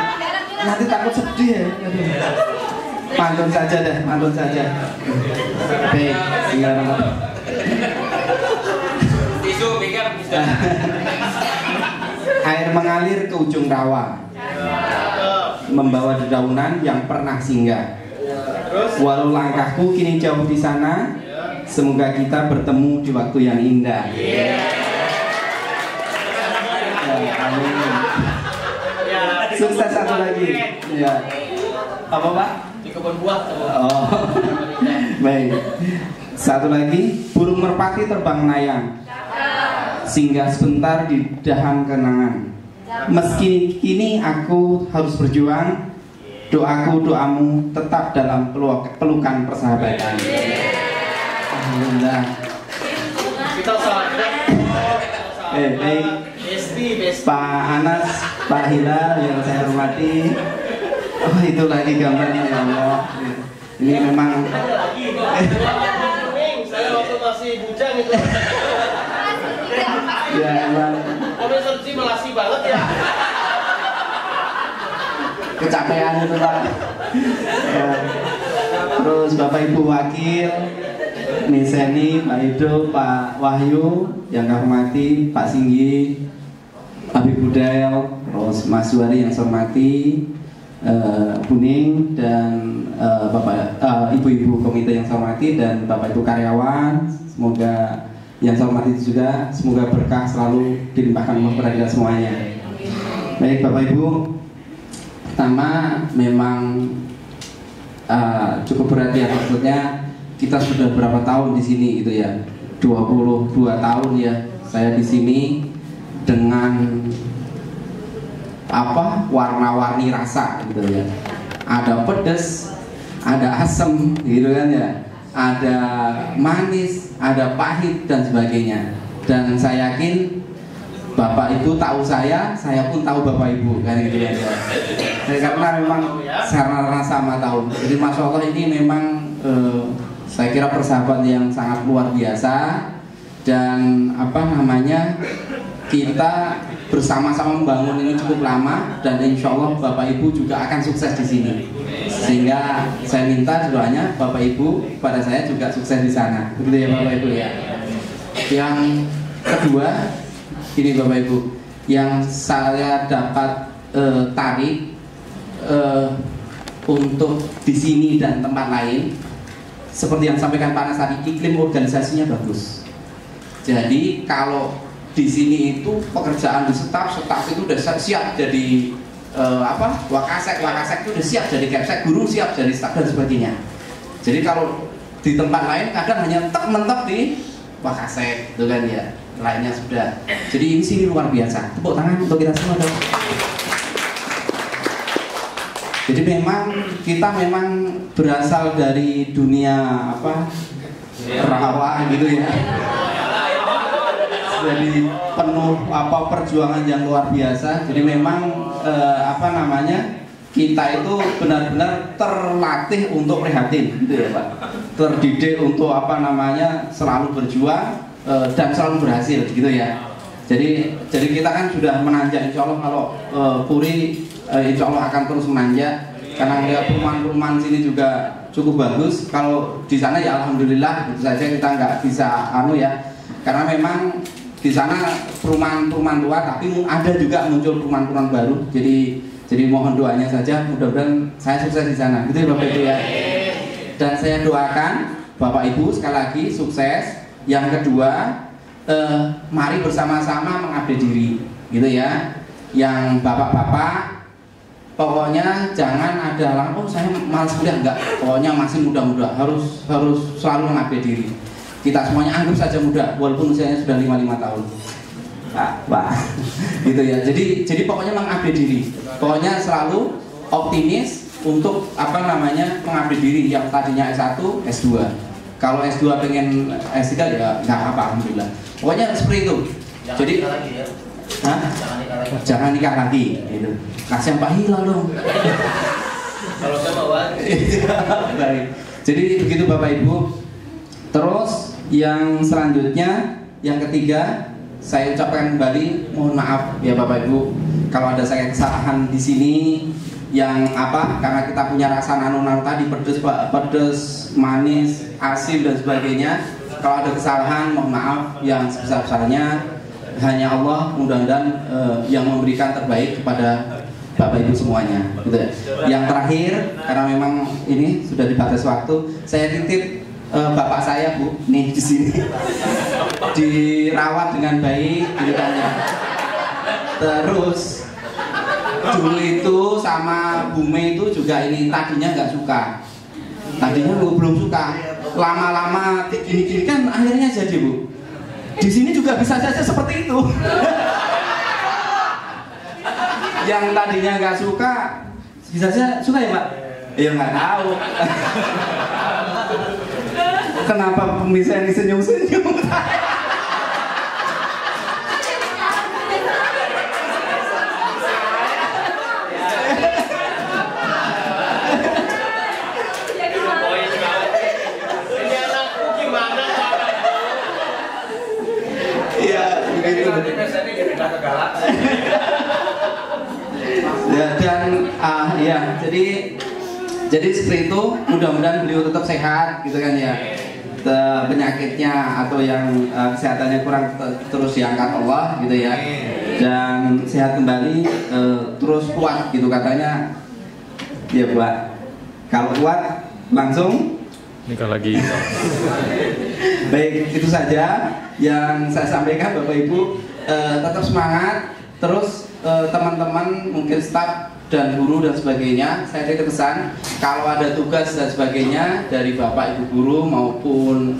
nanti takut sedih ya. Pantun saja deh, pantun saja. Baik, silakan. Air mengalir ke ujung rawa, membawa dedaunan yang pernah singgah. Walau langkahku kini jauh di sana, semoga kita bertemu di waktu yang indah. Amin. Sukses satu lagi. Ya. Apa Pak? Di kebun buah. Oh. Baik. Satu lagi, burung merpati terbang melayang, singgah sebentar di dahan kenangan. Meski kini aku harus berjuang, doaku doamu tetap dalam pelukan persahabatan. Alhamdulillah. Kita salah. Baik. Pak Anas, Pak Hilal yang saya hormati. Oh, itu lagi gambarnya ya Allah. Ini memang. Saya waktu masih bujang itu. Ya emang. Profesor Ci melasi banget ya. Kecapean itu Pak. Ya. Terus Bapak Ibu Wakil, Niseni, Pak Ido, Pak Wahyu yang kami hormati, Pak Singgi, Habib Budail, terus Mas Suwari yang saya hormati, Buning dan Bapak Ibu-ibu komite yang saya hormati dan Bapak Ibu karyawan, semoga yang saya hormati juga, semoga berkah selalu dilimpahkan kepada kita semuanya. Baik Bapak Ibu, pertama memang cukup berat ya, maksudnya kita sudah berapa tahun di sini gitu ya, 22 tahun ya saya di sini dengan apa warna-warni rasa gitu ya, ada pedas, ada asam gitu kan ya, ada manis, ada pahit dan sebagainya. Dan saya yakin Bapak Ibu tahu saya pun tahu Bapak Ibu kan gitu ya. Karena memang sama tahu. Jadi Masya Allah ini memang saya kira persahabatan yang sangat luar biasa dan apa namanya kita bersama-sama membangun ini cukup lama dan insya Allah Bapak Ibu juga akan sukses di sini. Sehingga saya minta doanya Bapak Ibu pada saya juga sukses di sana. Begitu ya Bapak Ibu ya. Yang kedua ini Bapak Ibu, yang saya dapat tarik untuk di sini dan tempat lain, seperti yang sampaikan Pak Anas tadi, iklim organisasinya bagus. Jadi kalau di sini itu pekerjaan di staf itu udah siap jadi wakasek itu udah siap jadi kepsek, guru siap jadi staf dan sebagainya. Jadi kalau di tempat lain kadang hanya mentok di Wakasek, gitu kan ya. Lainnya sudah. Jadi ini sini luar biasa. Tepuk tangan untuk kita semua dong. Jadi kita memang berasal dari dunia rawa gitu ya. Jadi penuh perjuangan yang luar biasa. Jadi memang kita itu benar-benar terlatih untuk prihatin gitu ya Pak. Terdidik untuk selalu berjuang dan selalu berhasil gitu ya. Jadi kita kan sudah menanjak, insya Allah kalau Puri insya Allah akan terus menanjak karena ya perumahan-perumahan sini juga cukup bagus. Kalau di sana ya alhamdulillah gitu saja, kita nggak bisa karena memang di sana perumahan-perumahan tua, tapi ada juga muncul perumahan-perumahan baru. Jadi mohon doanya saja, mudah-mudahan saya sukses di sana gitu ya Bapak Ibu ya. Dan saya doakan Bapak Ibu sekali lagi sukses. Yang kedua, mari bersama-sama mengabdi diri gitu ya. Yang bapak-bapak pokoknya jangan ada saya malas kuliah, enggak. Pokoknya masih muda-muda, harus selalu mengabdi diri. Kita semuanya anggap saja muda walaupun usianya sudah 55 tahun. Pak. Gitu ya. Jadi pokoknya mengabdi diri. Pokoknya selalu optimis untuk mengabdi diri, yang tadinya S1, S2. Kalau S2 pengen S3 ya nggak apa, alhamdulillah. Pokoknya seperti itu. Jadi jangan nikah lagi gitu. Kasihan Pak Hilal dong. Kalau saya bawa. Baik. Jadi begitu Bapak Ibu. Terus yang selanjutnya, yang ketiga, saya ucapkan kembali mohon maaf ya Bapak Ibu kalau ada saya kesalahan di sini yang karena kita punya rasa nano tadi, pedes, manis, asin dan sebagainya. Kalau ada kesalahan mohon maaf yang sebesar-besarnya. Hanya Allah mudah-mudahan yang memberikan terbaik kepada Bapak Ibu semuanya gitu ya. Yang terakhir, karena memang ini sudah dibatas waktu, saya titip bapak saya Bu nih di sini dirawat dengan baik gitu kan ya. Terus dulu itu sama Bume itu juga ini tadinya nggak suka, tadinya belum suka, lama-lama gini-gini kan akhirnya jadi Bu. Di sini juga bisa saja seperti itu. Yang tadinya nggak suka bisa saja suka ya Pak? Ya nggak tahu. Kenapa pemirsa ini senyum-senyum? Ya, dan jadi seperti itu, mudah-mudahan beliau tetap sehat gitu kan ya. Penyakitnya atau yang kesehatannya kurang terus diangkat Allah gitu ya, dan sehat kembali, terus kuat gitu katanya ya Pak. Kalau kuat langsung nikah lagi. Baik, itu saja yang saya sampaikan Bapak Ibu. Tetap semangat. Terus teman-teman mungkin staf dan guru dan sebagainya, saya titip pesan kalau ada tugas dan sebagainya dari Bapak Ibu guru maupun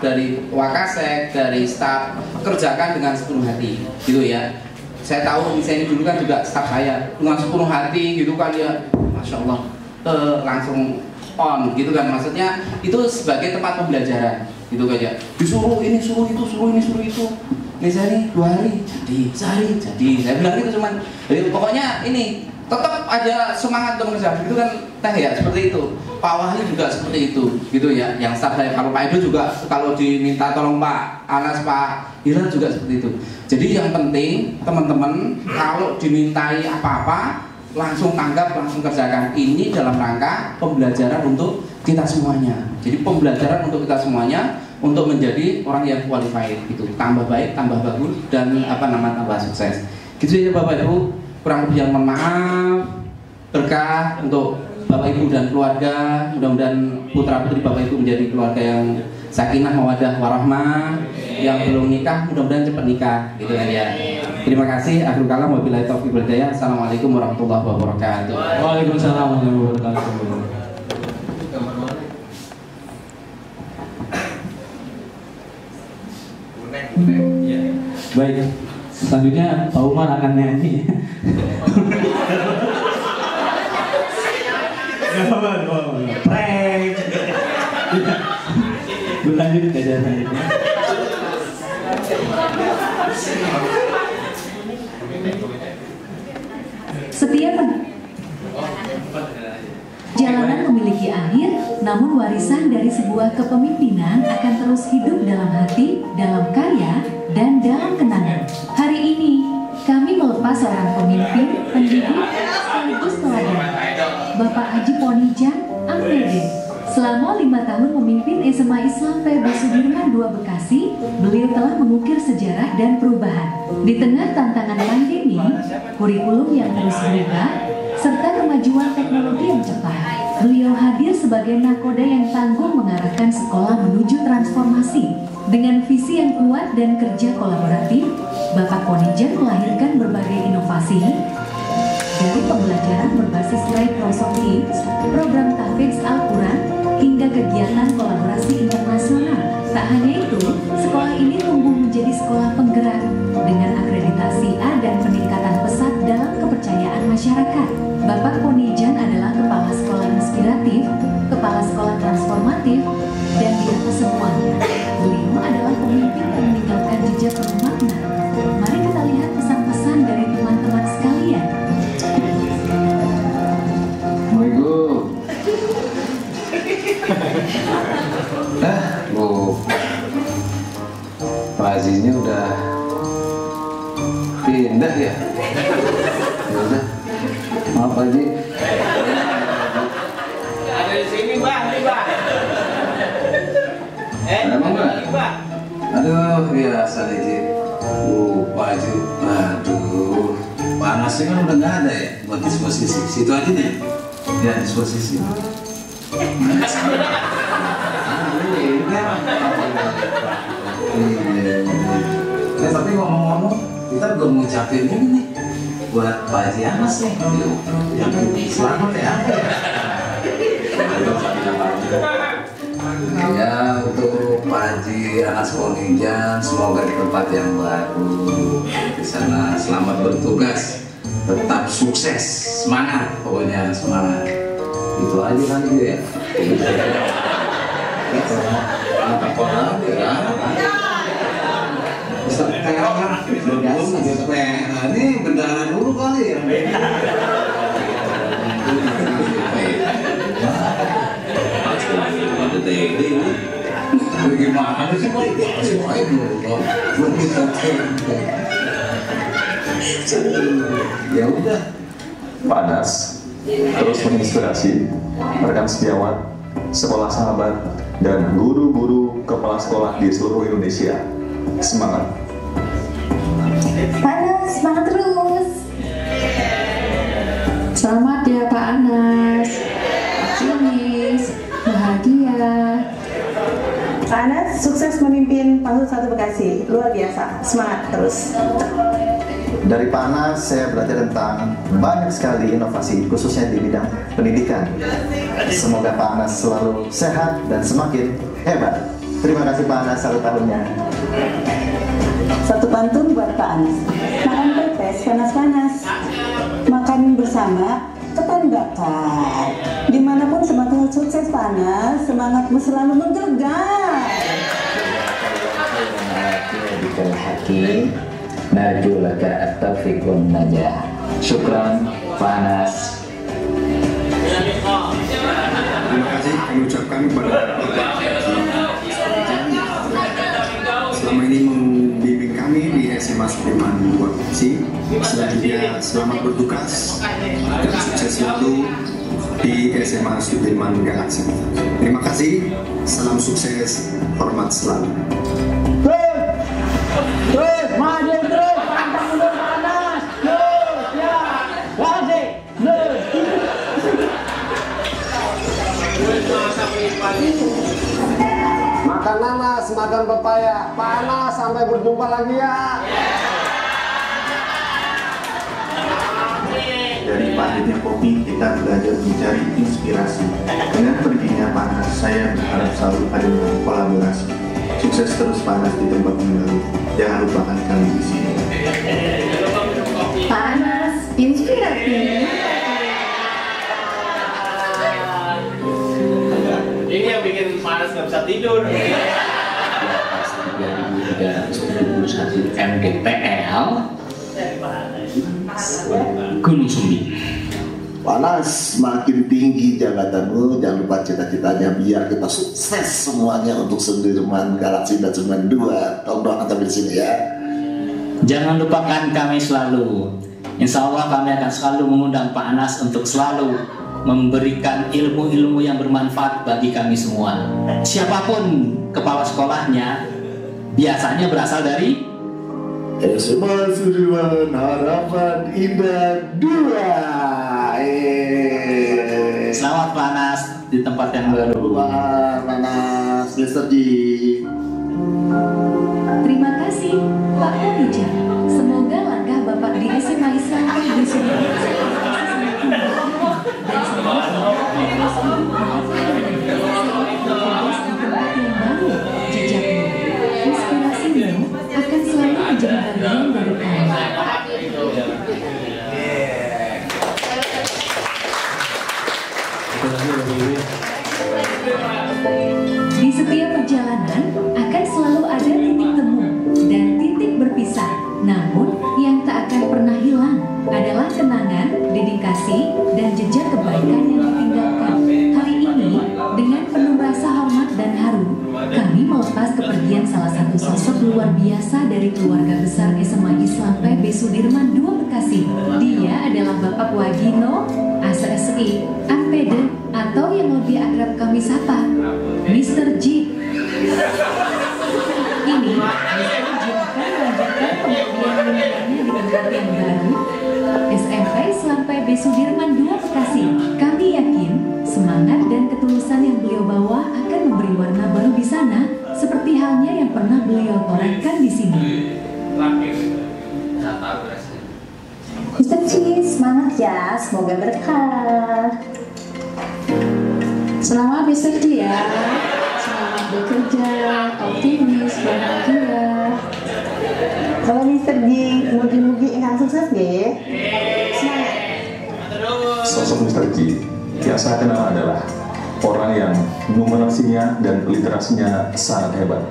dari Wakasek, dari staf, kerjakan dengan sepenuh hati gitu ya. Saya tahu misalnya dulu kan juga staf saya dengan sepenuh hati gitu kan ya, Masya Allah, langsung on gitu kan. Maksudnya itu sebagai tempat pembelajaran gitu kan ya. Disuruh ini, suruh itu, suruh ini, suruh itu. Misalnya 2 hari jadi, sehari jadi. Saya bilang gitu cuman, pokoknya ini tetap aja semangat untuk mengerjakan gitu kan teh ya, seperti itu. Pak Wahli juga seperti itu gitu ya. Yang staf saya, kalau Pak Edo juga kalau diminta tolong Pak Anas, Pak Hilal juga seperti itu. Jadi yang penting teman-teman kalau dimintai apa-apa langsung tanggap, langsung kerjakan. Ini dalam rangka pembelajaran untuk kita semuanya. Jadi pembelajaran untuk kita semuanya untuk menjadi orang yang qualified gitu, tambah baik, tambah bagus, dan tambah sukses. Gitu ya Bapak Ibu, kurang lebih yang mohon maaf. Berkah untuk Bapak Ibu dan keluarga. Mudah-mudahan putra putri Bapak Ibu menjadi keluarga yang sakinah mawaddah warahmah. Yang belum nikah mudah-mudahan cepat nikah gitu kan ya. Terima kasih. Akhirul kalam, wabillahi taufiq wal hidayah. Assalamualaikum warahmatullahi wabarakatuh. Waalaikumsalam warahmatullahi wabarakatuh. Baik, selanjutnya Pak Umar akan nyanyi. Prank. Berlanjut ke acara selanjutnya. Setiap jalanan memiliki akhir, namun warisan dari sebuah kepemimpinan akan terus hidup dalam hati, dalam karya, dan dalam kenangan. Hari ini, kami melepas seorang pemimpin, pendidik, sekaligus teladan, Bapak Haji Ponijan, MPD. Selama 5 tahun memimpin SMA Islam PB Sudirman II Bekasi, beliau telah mengukir sejarah dan perubahan. Di tengah tantangan pandemi, kurikulum yang terus berubah, serta kemajuan teknologi yang cepat, beliau hadir sebagai nakoda yang tangguh mengarahkan sekolah menuju transformasi. Dengan visi yang kuat dan kerja kolaboratif, Bapak Ponijan melahirkan berbagai inovasi, dari pembelajaran berbasis Microsoft Teams, program tahfidz Al-Quran, hingga kegiatan kolaborasi internasional. Tak hanya itu, sekolah ini tumbuh menjadi sekolah penggerak dengan akreditasi A dan peningkatan pesat dalam kepercayaan masyarakat. Bapak Ponijan adalah kepala sekolah inspiratif, kepala sekolah transformatif, dan di atas semuanya, beliau adalah pemimpin yang meninggalkan jejak bermakna. Mari kita lihat pesan-pesan dari teman-teman sekalian. Bu, Pak Hajinya udah pindah ya? Ya udah, maaf Pak Haji. Ada di sini Mbak, nih Mbak. Emang Mbak? Mbak. Aduh, biasa deh Ji. Pak Haji, aduh, panasnya kan udah nggak ada ya buat disposisi. Situ aja deh, ya disposisi. Ya, tapi ngomong-ngomong, kita belum ngucapin ini nih buat Pak Haji Anas nih. Yang selamat ya. Ya, untuk Pak Haji Anas Ponijan, semoga di tempat yang baru, di sana selamat bertugas, tetap sukses, semangat, pokoknya semangat. Itu aja kan dia ya. Apa lagi ya? Ini bendara dulu kali ya. Bagaimana sih kok semuanya dulu? Ya udah. Pak Anas terus menginspirasi rekan sejawat, sekolah sahabat, dan guru-guru kepala sekolah di seluruh Indonesia. Semangat! Pak Anas, semangat terus! Selamat ya Pak Anas, optimis, bahagia. Pak Anas sukses memimpin Pansus 1 Bekasi, luar biasa, semangat terus. Dari Pak Anas saya belajar tentang banyak sekali inovasi khususnya di bidang pendidikan. Semoga Pak Anas selalu sehat dan semakin hebat. Terima kasih Pak Anas 1 tahunnya. Satu pantun buat Pak Anas. Makan pepes panas-panas, makan bersama tetanggakan. Dimanapun semakin sukses Pak Anas, semangatmu selalu menggelegar. Hakim narju laka at-taufiqun najah. Syukran Pak Anas. Terima kasih kami ucapkan kepada selama ini membimbing kami di SMA Sudirman II Bekasi. Selanjutnya selamat bertugas dan sukses selalu di SMA Sudirman Galaksi. Terima kasih, salam sukses, hormat selalu. Terus, maju terus, pantang mundur panas, terus, ya, wajib, terus. Makan nanas, makan pepaya, panas, sampai berjumpa lagi ya. Dari pahitnya kopi, kita belajar mencari inspirasi. Dengan perginya Panas, saya berharap selalu ada kolaborasi. Sukses terus Panas di tempat baru. Jangan lupakan kami di sini. Panas, inspiratif. Ini yang bikin Panas nggak bisa tidur. 3.371 MDPL Gunung Sumbi. Panas, makin tinggi jabatanmu, jangan lupa cita-citanya biar kita sukses semuanya untuk Sudirman Galaksi dan Sudirman 2. Tolong doakan kami di sini ya. Jangan lupakan kami selalu. Insya Allah kami akan selalu mengundang Pak Anas untuk selalu memberikan ilmu-ilmu yang bermanfaat bagi kami semua. Siapapun kepala sekolahnya biasanya berasal dari SMA Sudirman Harapan Indah 2. Selamat Pak Anas di tempat yang baru. Pak Anas, Mr. G. Terima kasih Pak Manajer. Semoga langkah Bapak di SMA Islam di Sudirman dan semoga jejakmu, inspirasimu akan selalu menjadi bagian dari kami. Di setiap perjalanan akan selalu ada titik temu dan titik berpisah. Namun yang tak akan pernah hilang adalah kenangan, dedikasi, dan jejak kebaikan yang ditinggalkan. Hari ini dengan penuh rasa hormat dan haru, kami melepas kepergian salah satu sosok luar biasa dari keluarga besar SMA Islam PB Sudirman 2 Bekasi. Dia adalah Bapak Wagino, ASSI, APD, atau yang lebih akrab kami sapa, Mr. G. Ini, Mr. G akan melanjutkan pengabdian militernya di tempat yang baru, SMP Islam PB Sudirman 2 Bekasi. Kami yakin semangat dan ketulusan yang beliau bawa akan memberi warna baru di sana, seperti halnya yang pernah beliau torehkan di sini. Mr. G, semangat ya, semoga berkah. Selamat Mr. G ya. Selamat bekerja, optimis, bahagia. Kalau Mr. G, mugi-mugi ingkang sukses nggih. Semangat. Sosok Mr. G yang saya kenal adalah orang yang numerasinya dan literasinya sangat hebat.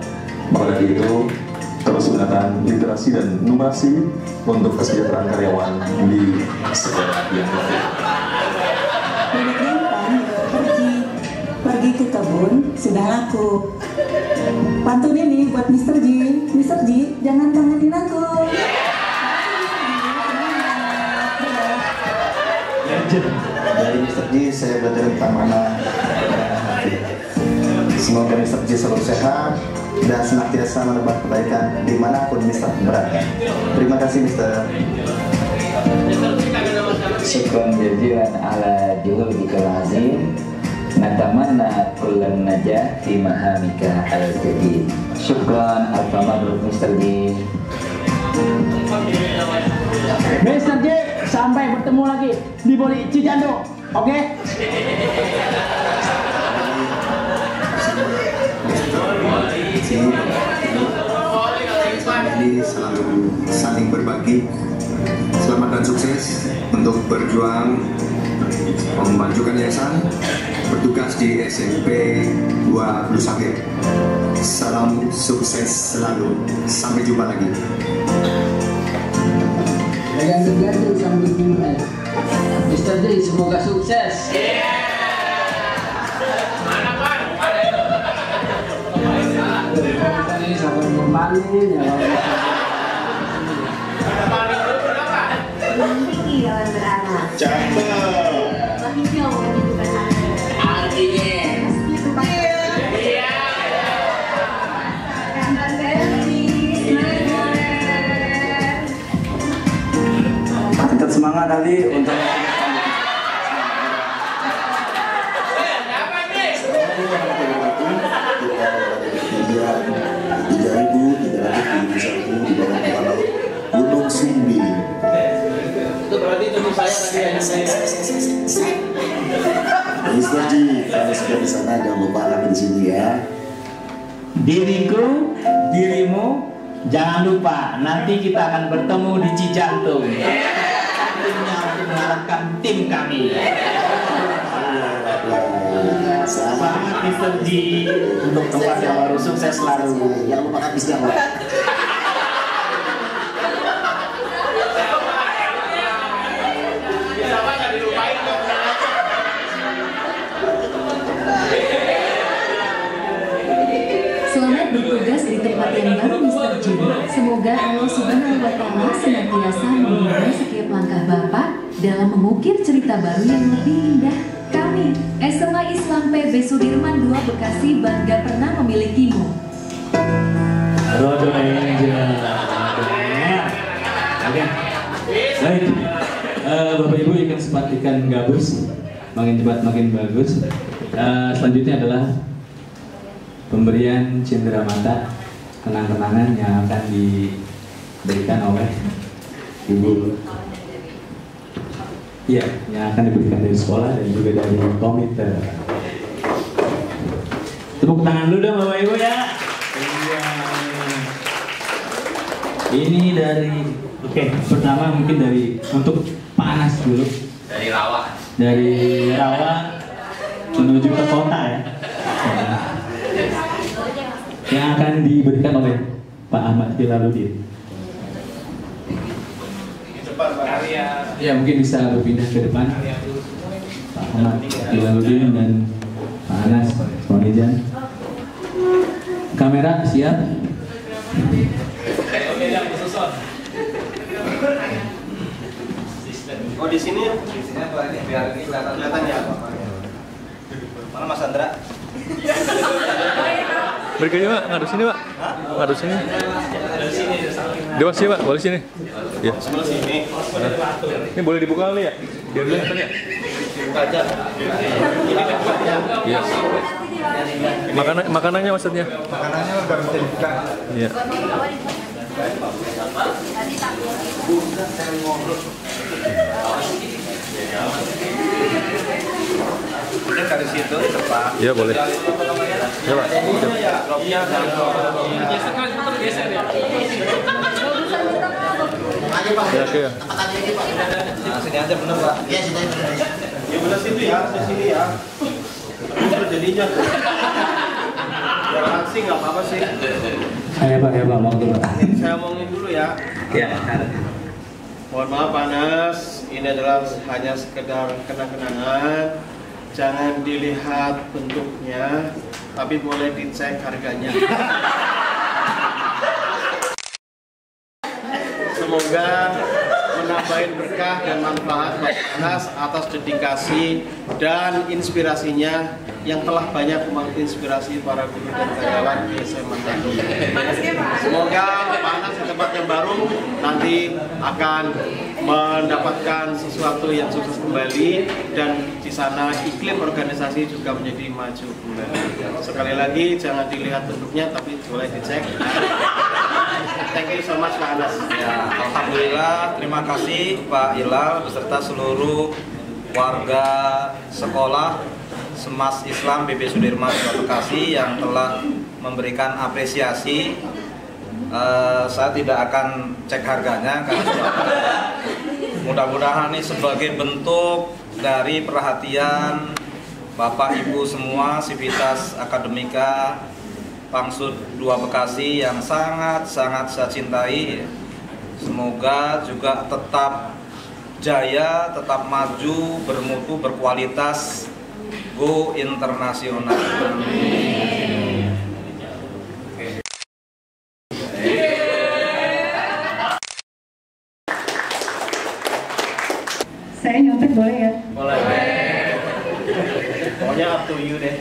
Maka dari itu, terus gunakan literasi dan numerasi untuk kesejahteraan karyawan di sekolah yang lain. Pergi ke kebun sudah laku. Pantun ini buat Mr. G. Mr. G, jangan kangenin aku. Dari Mr. G saya belajar tentang mana. Semoga Mr. G selalu sehat dan senantiasa menebar kebaikan dimanapun Mr. berada. Terima kasih Mr. Syukran jazilan ala juhudikal azim. Natamanna kullan najah fi mahamika al-jadid. Syukran al-famadruk Mr. G. Mr. J, sampai bertemu lagi di Boli Cicando, oke? Ini selalu saling berbagi. Selamat dan sukses untuk berjuang memajukan yayasan, bertugas di SMP 2 Lusakir. Salam sukses selalu. Sampai jumpa lagi. Dengan tergantung sampai jumpa. Mr. J, semoga sukses. Ini sabar membangun ya. Tetap semangat tadi untuk Gunung Sumbi. Itu berarti tubuh saya tadi Mr. G, kalau sudah di sana jangan lupa kami di sini ya. diriku, dirimu, jangan lupa nanti kita akan bertemu di Cijantung. Timnya untuk mengalahkan tim kami. Semangat Mr. G untuk tempat yang baru, sukses selalu. Jangan lupa habis jangan. Selamat bertugas di tempat yang baru Mr. G. Semoga Allah Subhanahu wa Ta'ala senantiasa membimbing setiap langkah Bapak dalam mengukir cerita baru yang lebih indah. Kami, SMA Islam PB Sudirman II Bekasi, bangga pernah memilikimu. Rodo Angel. Oke. Baik. Bapak Ibu ikan sepat ikan gabus, makin cepat makin bagus. Selanjutnya adalah pemberian cindera mata kenang-kenangan yang akan diberikan oleh Ibu. Iya, yang akan diberikan dari sekolah dan juga dari komite. Tepuk tangan dulu dong Bapak Ibu ya. Ini dari, oke, pertama mungkin dari untuk Pak Anas dulu. Dari Rawa. Dari Rawa menuju ke kota ya. Yang akan diberikan oleh Pak Ahmad Hilaludin. Ya mungkin bisa berpindah ke depan. Pak Ahmad Hilaludin dan Pak Anas Monijan. Kamera siap. Oh di sini biar kelihatan ya. Mana Mas Andra? Berikutnya Pak, ngadu sini Pak. Ngadu sini. Dewas sih Pak, boleh sini. Ya. Sebelah sini. Ini boleh dibuka kali ya? Biar dulu ya. Buka aja. Ini dibuka aja. Iya. Makanannya maksudnya? Makanannya udah bisa dibuka. Iya. Boleh dari situ depan. Iya boleh. Ya Pak. Ya oke ya. Nah, sini aja bener Pak. Iya sini aja. Ya bener situ ya, di sini ya. Bener jadinya. Biar aksi nggak apa-apa sih. Ya Pak, waktu Pak. Saya omongin dulu ya. Ya. Mohon maaf Pak Anas, ini adalah hanya sekedar kenang-kenangan. Jangan dilihat bentuknya, tapi boleh dicek harganya. Semoga menambahin berkah dan manfaat Pak Anas atas dedikasi dan inspirasinya yang telah banyak menginspirasi para guru dan karyawan di SMA tadi. Semoga Pak Anas di tempat yang baru nanti akan mendapatkan sesuatu yang sukses kembali dan di sana iklim organisasi juga menjadi maju kembali. Sekali lagi jangan dilihat bentuknya tapi boleh dicek. Thank you so much Pak Anas. Ya, alhamdulillah, terima kasih Pak Hilal beserta seluruh warga sekolah Semas Islam PB Sudirman II Bekasi yang telah memberikan apresiasi. Saya tidak akan cek harganya karena mudah-mudahan ini sebagai bentuk dari perhatian Bapak Ibu semua Sivitas Akademika Pangsud 2 Bekasi yang sangat-sangat saya cintai. Semoga juga tetap jaya, tetap maju, bermutu, berkualitas, go internasional. Saya nyontek boleh ya? Boleh. Pokoknya up to you deh.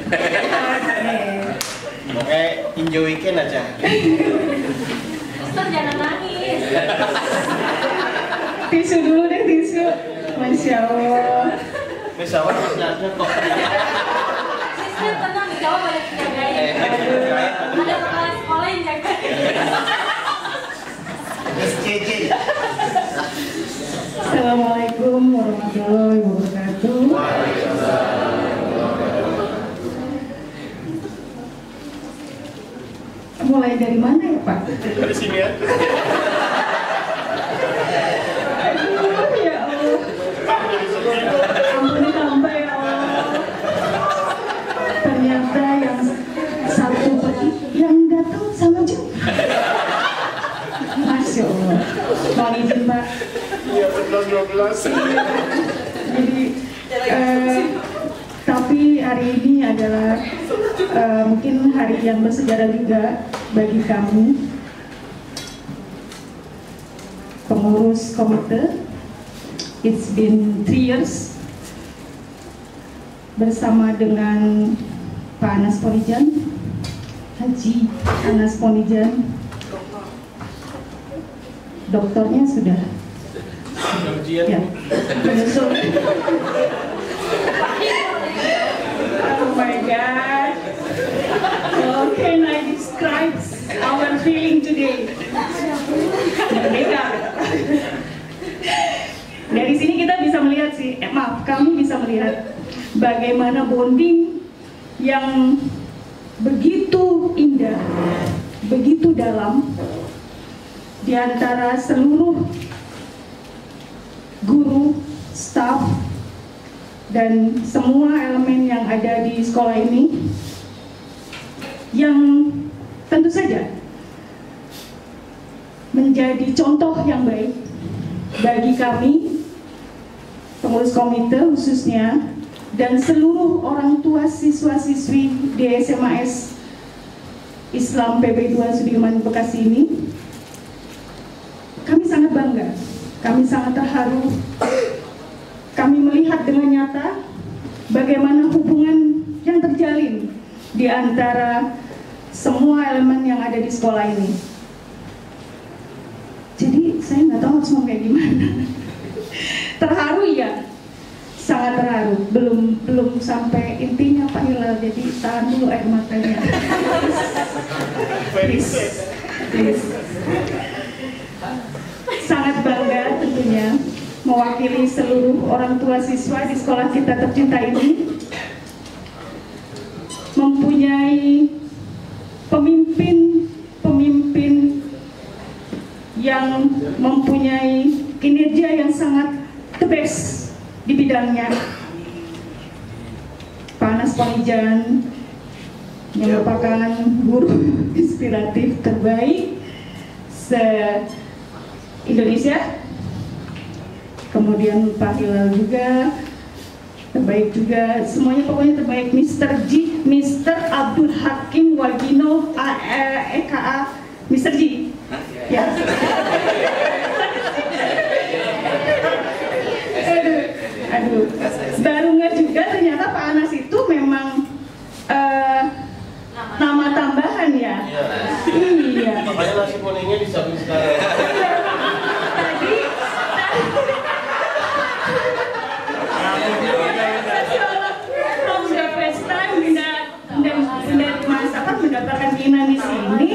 Oke, enjoy weekend aja. Mister jangan nangis. Tisu dulu deh, tisu. Masya Allah. Masya Allah, masnya kok. Sister tenang, dijawab banyak jagain. Ada kepala sekolah yang jagain. SCJ. Assalamualaikum warahmatullahi wabarakatuh. Dari sini ya. Aduh, ya Allah. Ampuni hamba ya Allah. Ternyata yang satu pergi, yang datang sama juga. Masya Allah. Mohon izin Pak. Iya, 11-12. Jadi, tapi hari ini adalah mungkin hari yang bersejarah juga bagi kami pengurus komite. It's been 3 years bersama dengan Pak Anas Ponijan, Haji Anas Ponijan. Doktornya sudah Ya. menyusul. Oh my God. How can I describe our feeling today? Berbeda. Dari sini kita bisa melihat kami bisa melihat bagaimana bonding yang begitu indah, begitu dalam di antara seluruh guru, staf, dan semua elemen yang ada di sekolah ini, yang tentu saja menjadi contoh yang baik bagi kami pengurus komite khususnya dan seluruh orang tua siswa-siswi di SMAS Islam PB 2 Sudirman Bekasi ini. Kami sangat bangga, kami sangat terharu. Kami melihat dengan nyata bagaimana hubungan yang terjalin di antara semua elemen yang ada di sekolah ini. Jadi saya nggak tahu harus ngomong kayak gimana. Terharu ya, sangat terharu. Belum sampai intinya Pak Hilal, jadi tahan dulu air matanya. Please. Sangat bangga tentunya mewakili seluruh orang tua siswa di sekolah kita tercinta ini, mempunyai pemimpin yang mempunyai kinerja yang sangat the best di bidangnya. Pak Anas Ponijan yang merupakan guru inspiratif terbaik se-Indonesia. Kemudian Pak Hilal juga terbaik juga, semuanya pokoknya terbaik. Mr. G, Mr. Abdul Hakim Wagino, EKA, Mr. G. Ya. Aduh. Baru nggak juga ternyata Pak Anas itu memang nama tambahan ya. Iya. Makanya nasi kuningnya disabung sekarang. Mendapatkan keinginan di sini,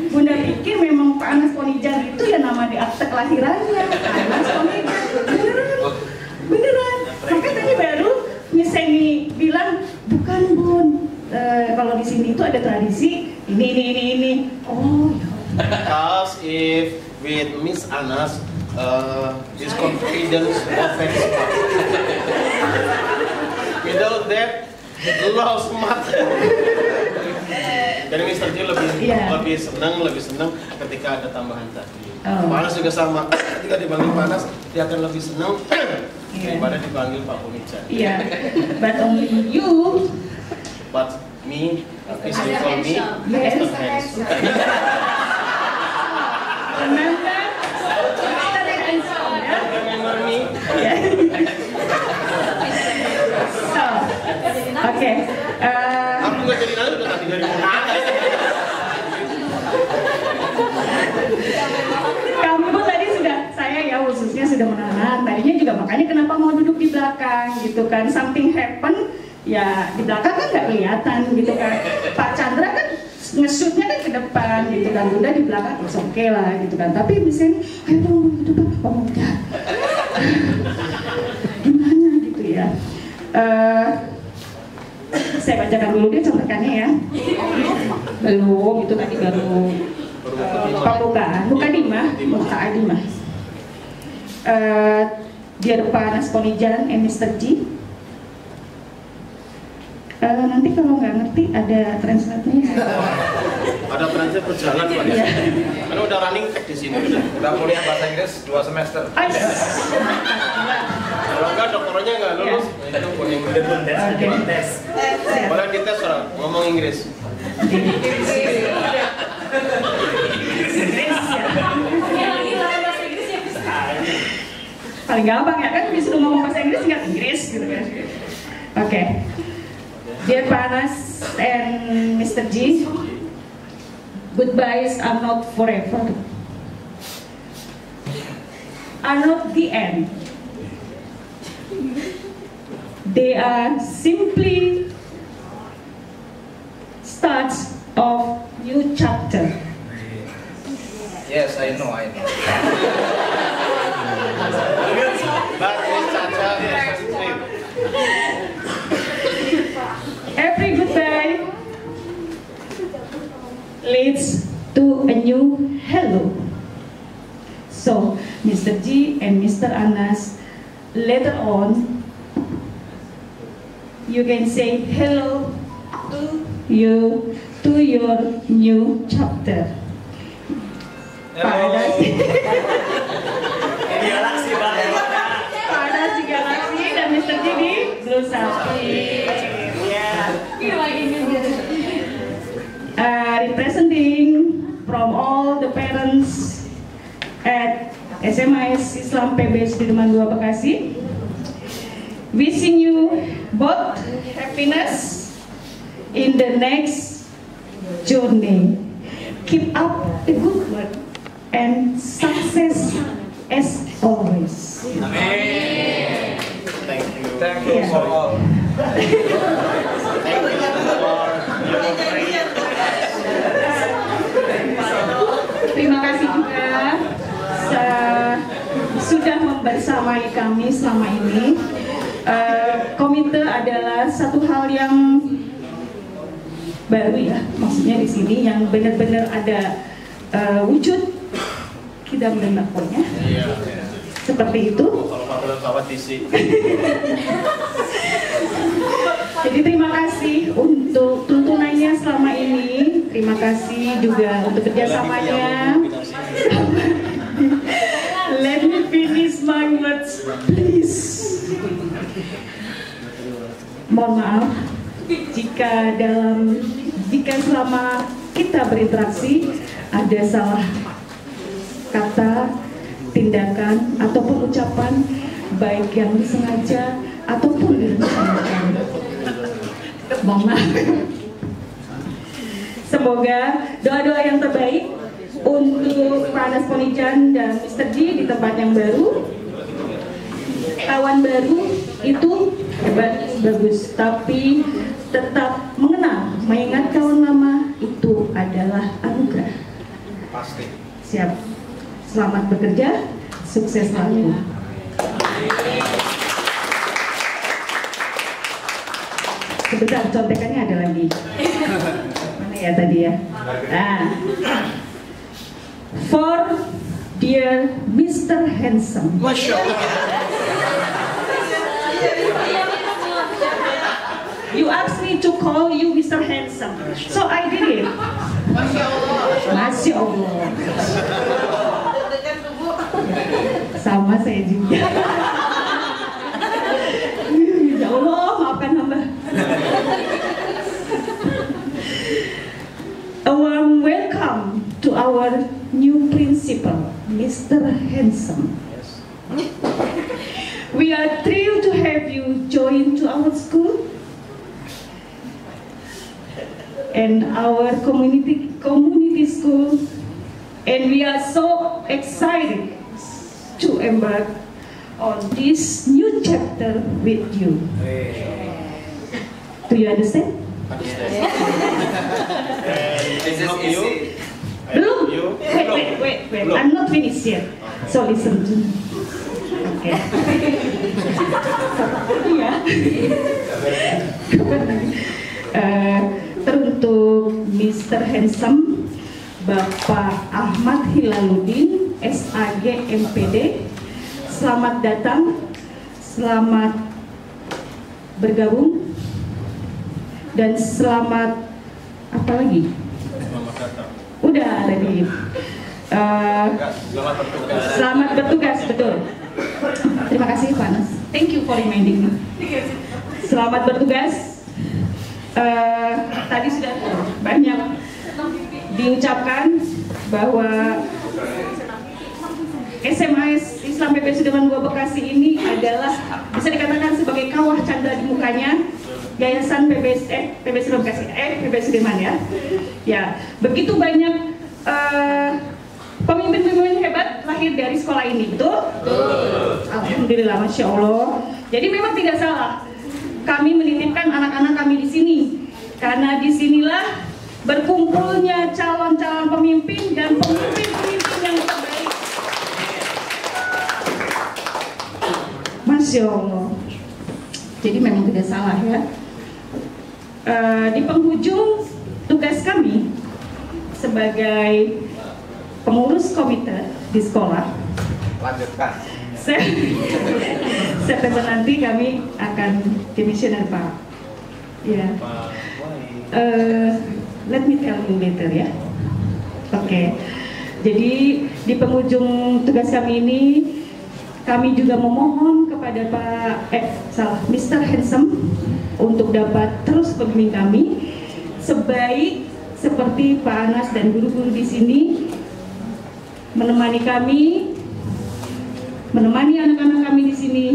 Bunda pikir memang Pak Anas Ponijan itu ya nama di akte kelahirannya, Anas Ponijan. Beneran. Makanya tadi baru Nyeseni bilang bukan Bun, kalau di sini itu ada tradisi ini. Oh ya. Because if with Miss Anas, this confidence offense. Without that, lost mat. Dan Mr. J lebih senang ketika ada tambahan tadi. Panas juga sama. Ketika dipanggil Panas, dia akan lebih senang daripada dipanggil Pak Ponijan. Iya. But only you. But me, please you call me Mr. Handsome. Remember? Mr. Handsome, ya? Remember me? So, oke. Aku nggak jadi nanti udah tadi dari mana? Kami pun tadi saya ya khususnya sudah menahan. Tadinya juga makanya kenapa mau duduk di belakang gitu kan. Something happen, ya di belakang kan nggak kelihatan gitu kan. Pak Chandra kan nge-shootnya kan ke depan gitu kan. Bunda di belakang, it's okay lah gitu kan. Tapi misalnya, ayo dong ke depan, oh enggak. Gimana gitu ya. Saya bacakan dulu deh contekannya ya. Belum, itu tadi baru pembukaan, mukadimah. Dear Pak Anas Ponijan and Mr. G. Nanti kalau nggak ngerti ada translate-nya. Ada translate berjalan Pak. Iya. Karena udah running tag di sini. Udah kuliah bahasa Inggris 2 semester. Kalau enggak dokternya nggak lulus, itu kuning. Boleh dites orang ngomong Inggris. Paling gampang ya kan, disuruh ngomong bahasa Inggris nggak Inggris gitu kan. Oke. Dear Pak Anas and Mr. G, goodbyes are not forever, are not the end. They are simply starts of new chapter. Yes, I know. But Miss Chacha is sensitive. Every goodbye leads to a new hello. So, Mr. G and Mr. Anas, later on, you can say hello to your new chapter. Pak Anas di Galaxy dan Mr. G di Blue Saphir. Representing from all the parents at SMAS Islam PB Sudirman II Bekasi, wishing you both happiness in the next journey. Keep up the good work and success as always. Amin. Thank you Yeah. for all. Thank you for your prayer. Terima kasih juga sudah membersamai kami selama ini. Komite adalah satu hal yang baru ya, maksudnya di sini yang benar-benar ada wujud kita mendengarnya. Iya. Seperti itu. Kalau Pak Bapak DC. Jadi terima kasih untuk tuntunannya selama ini. Terima kasih juga untuk kerjasamanya. Let me finish my words, please. Mohon maaf jika selama kita berinteraksi ada salah kata, tindakan ataupun ucapan baik yang disengaja ataupun direncanakan. Mohon maaf. Semoga doa-doa yang terbaik untuk Pak Anas Ponijan dan Mr. G di tempat yang baru. Kawan baru itu hebat, bagus, tapi tetap mengingat kawan lama itu adalah anugerah. Pasti. Siap. Selamat bekerja, sukses selalu. Sebentar, contekannya ada lagi. Mana ya tadi ya? Nah. For dear Mr. Handsome. Masya Allah. You asked me to call you Mr. Handsome, so I did it. Masya Allah. Masya Allah. Sama saya juga. Ya Allah, maafkan hamba. A warm welcome to our new principal, Mr. Handsome. We are thrilled to have you join to our school and our community school, and we are so excited to embark on this new chapter with you. Do you understand? Belum. Wait. I'm not finished yet. So listen to me. Okay. Ya. Teruntuk Mr. Handsome Bapak Ahmad Hilaluddin, SAG MPD. Selamat datang, selamat bergabung, dan selamat apa lagi? Udah tadi. Selamat bertugas, betul. Terima kasih Pak Anas. Thank you for reminding me. Selamat bertugas. Tadi sudah banyak diucapkan bahwa SMA Islam PP Sudirman II Bekasi ini adalah bisa dikatakan sebagai kawah canda di mukanya Yayasan PB Sudirman Bekasi, PB Sudirman ya. Ya, begitu banyak pemimpin-pemimpin hebat lahir dari sekolah ini, betul? Alhamdulillah, Masya Allah. Jadi memang tidak salah kami menitipkan anak-anak kami di sini, karena disinilah berkumpulnya calon-calon pemimpin dan pemimpin-pemimpin yang terbaik. Masya Allah. Jadi memang tidak salah ya. Di penghujung tugas kami sebagai pengurus komite di sekolah, lanjutkan. September nanti kami akan demisioner Pak. Ya. Let me tell you later ya. Oke. Jadi di penghujung tugas kami ini, kami juga memohon kepada Mr. Handsome untuk dapat terus membimbing kami sebaik seperti Pak Anas dan guru-guru di sini menemani kami, menemani anak-anak kami di sini,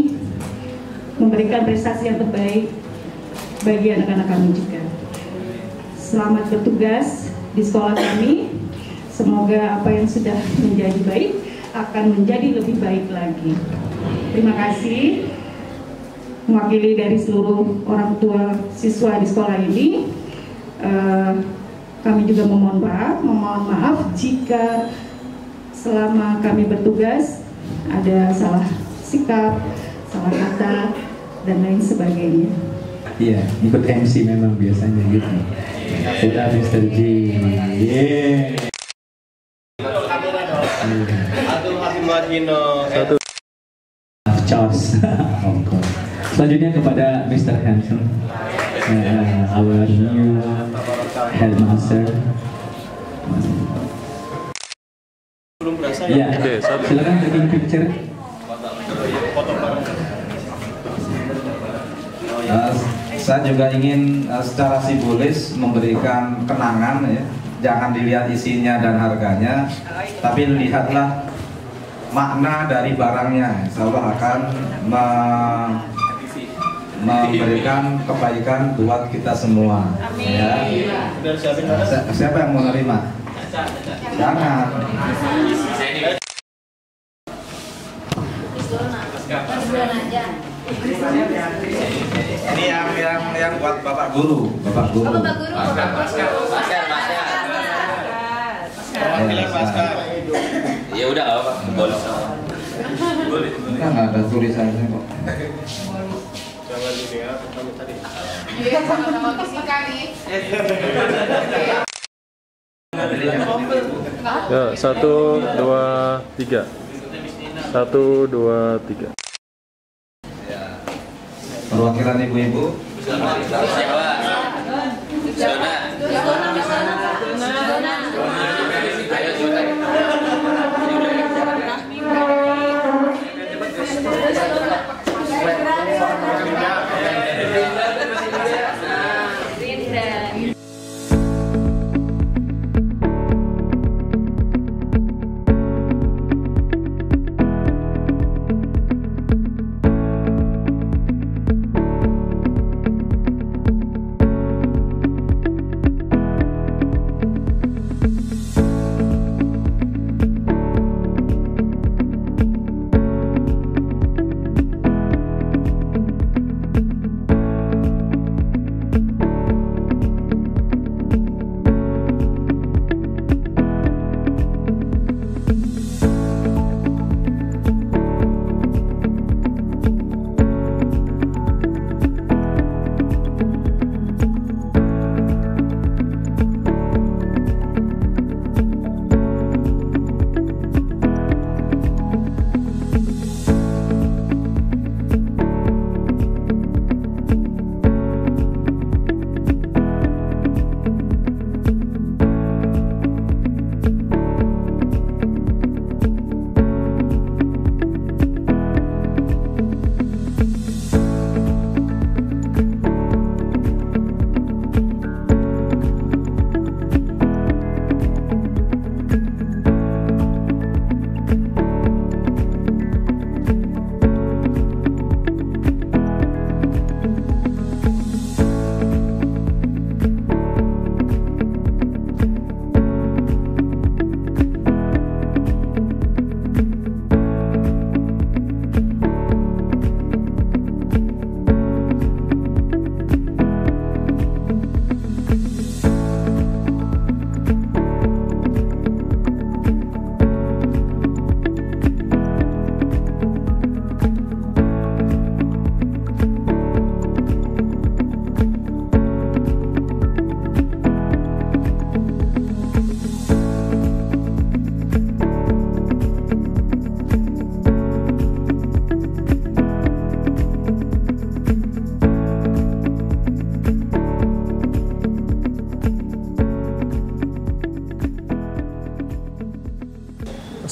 memberikan prestasi yang terbaik bagi anak-anak kami juga. Selamat bertugas di sekolah kami. Semoga apa yang sudah menjadi baik akan menjadi lebih baik lagi. Terima kasih. Mewakili dari seluruh orang tua siswa di sekolah ini, kami juga memohon maaf jika selama kami bertugas ada salah sikap, salah kata, dan lain sebagainya. Iya, ikut MC memang biasanya gitu. Udah Mr. G. Yeah. Satu. Charles. Selanjutnya kepada Mr. Hanson, our new headmaster. Ya, silakan taking picture. Saya juga ingin secara simbolis memberikan kenangan ya. Jangan dilihat isinya dan harganya, tapi lihatlah makna dari barangnya. Insya Allah akan memberikan kebaikan buat kita semua. Ya. Siapa yang mau nerima? Jangan. Ini yang buat Bapak Guru. Bapak Guru. Oh, Bapak Guru. Ya udah nggak apa-apa. Boleh. Nggak ada tulisannya kok. Jangan dilihat kamu tadi. Iya, sama-sama fisika nih. Ya, 1, 2, 3. 1, 2, 3. Perwakilan ibu-ibu.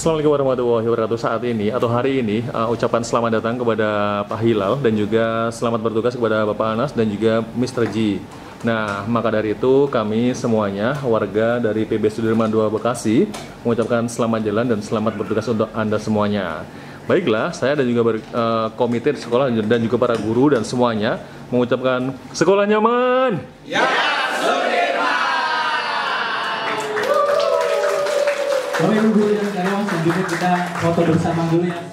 Assalamualaikum warahmatullahi wabarakatuh. Saat ini atau hari ini ucapan selamat datang kepada Pak Hilal dan juga selamat bertugas kepada Bapak Anas dan juga Mr. G. Nah, maka dari itu kami semuanya warga dari PB Sudirman 2 Bekasi mengucapkan selamat jalan dan selamat bertugas untuk Anda semuanya. Baiklah, saya dan juga komite sekolah dan juga para guru dan semuanya mengucapkan sekolah nyaman. Ya, Sudirman. Bapak Ibu guru dan karyawan, selanjutnya kita foto bersama dulu ya.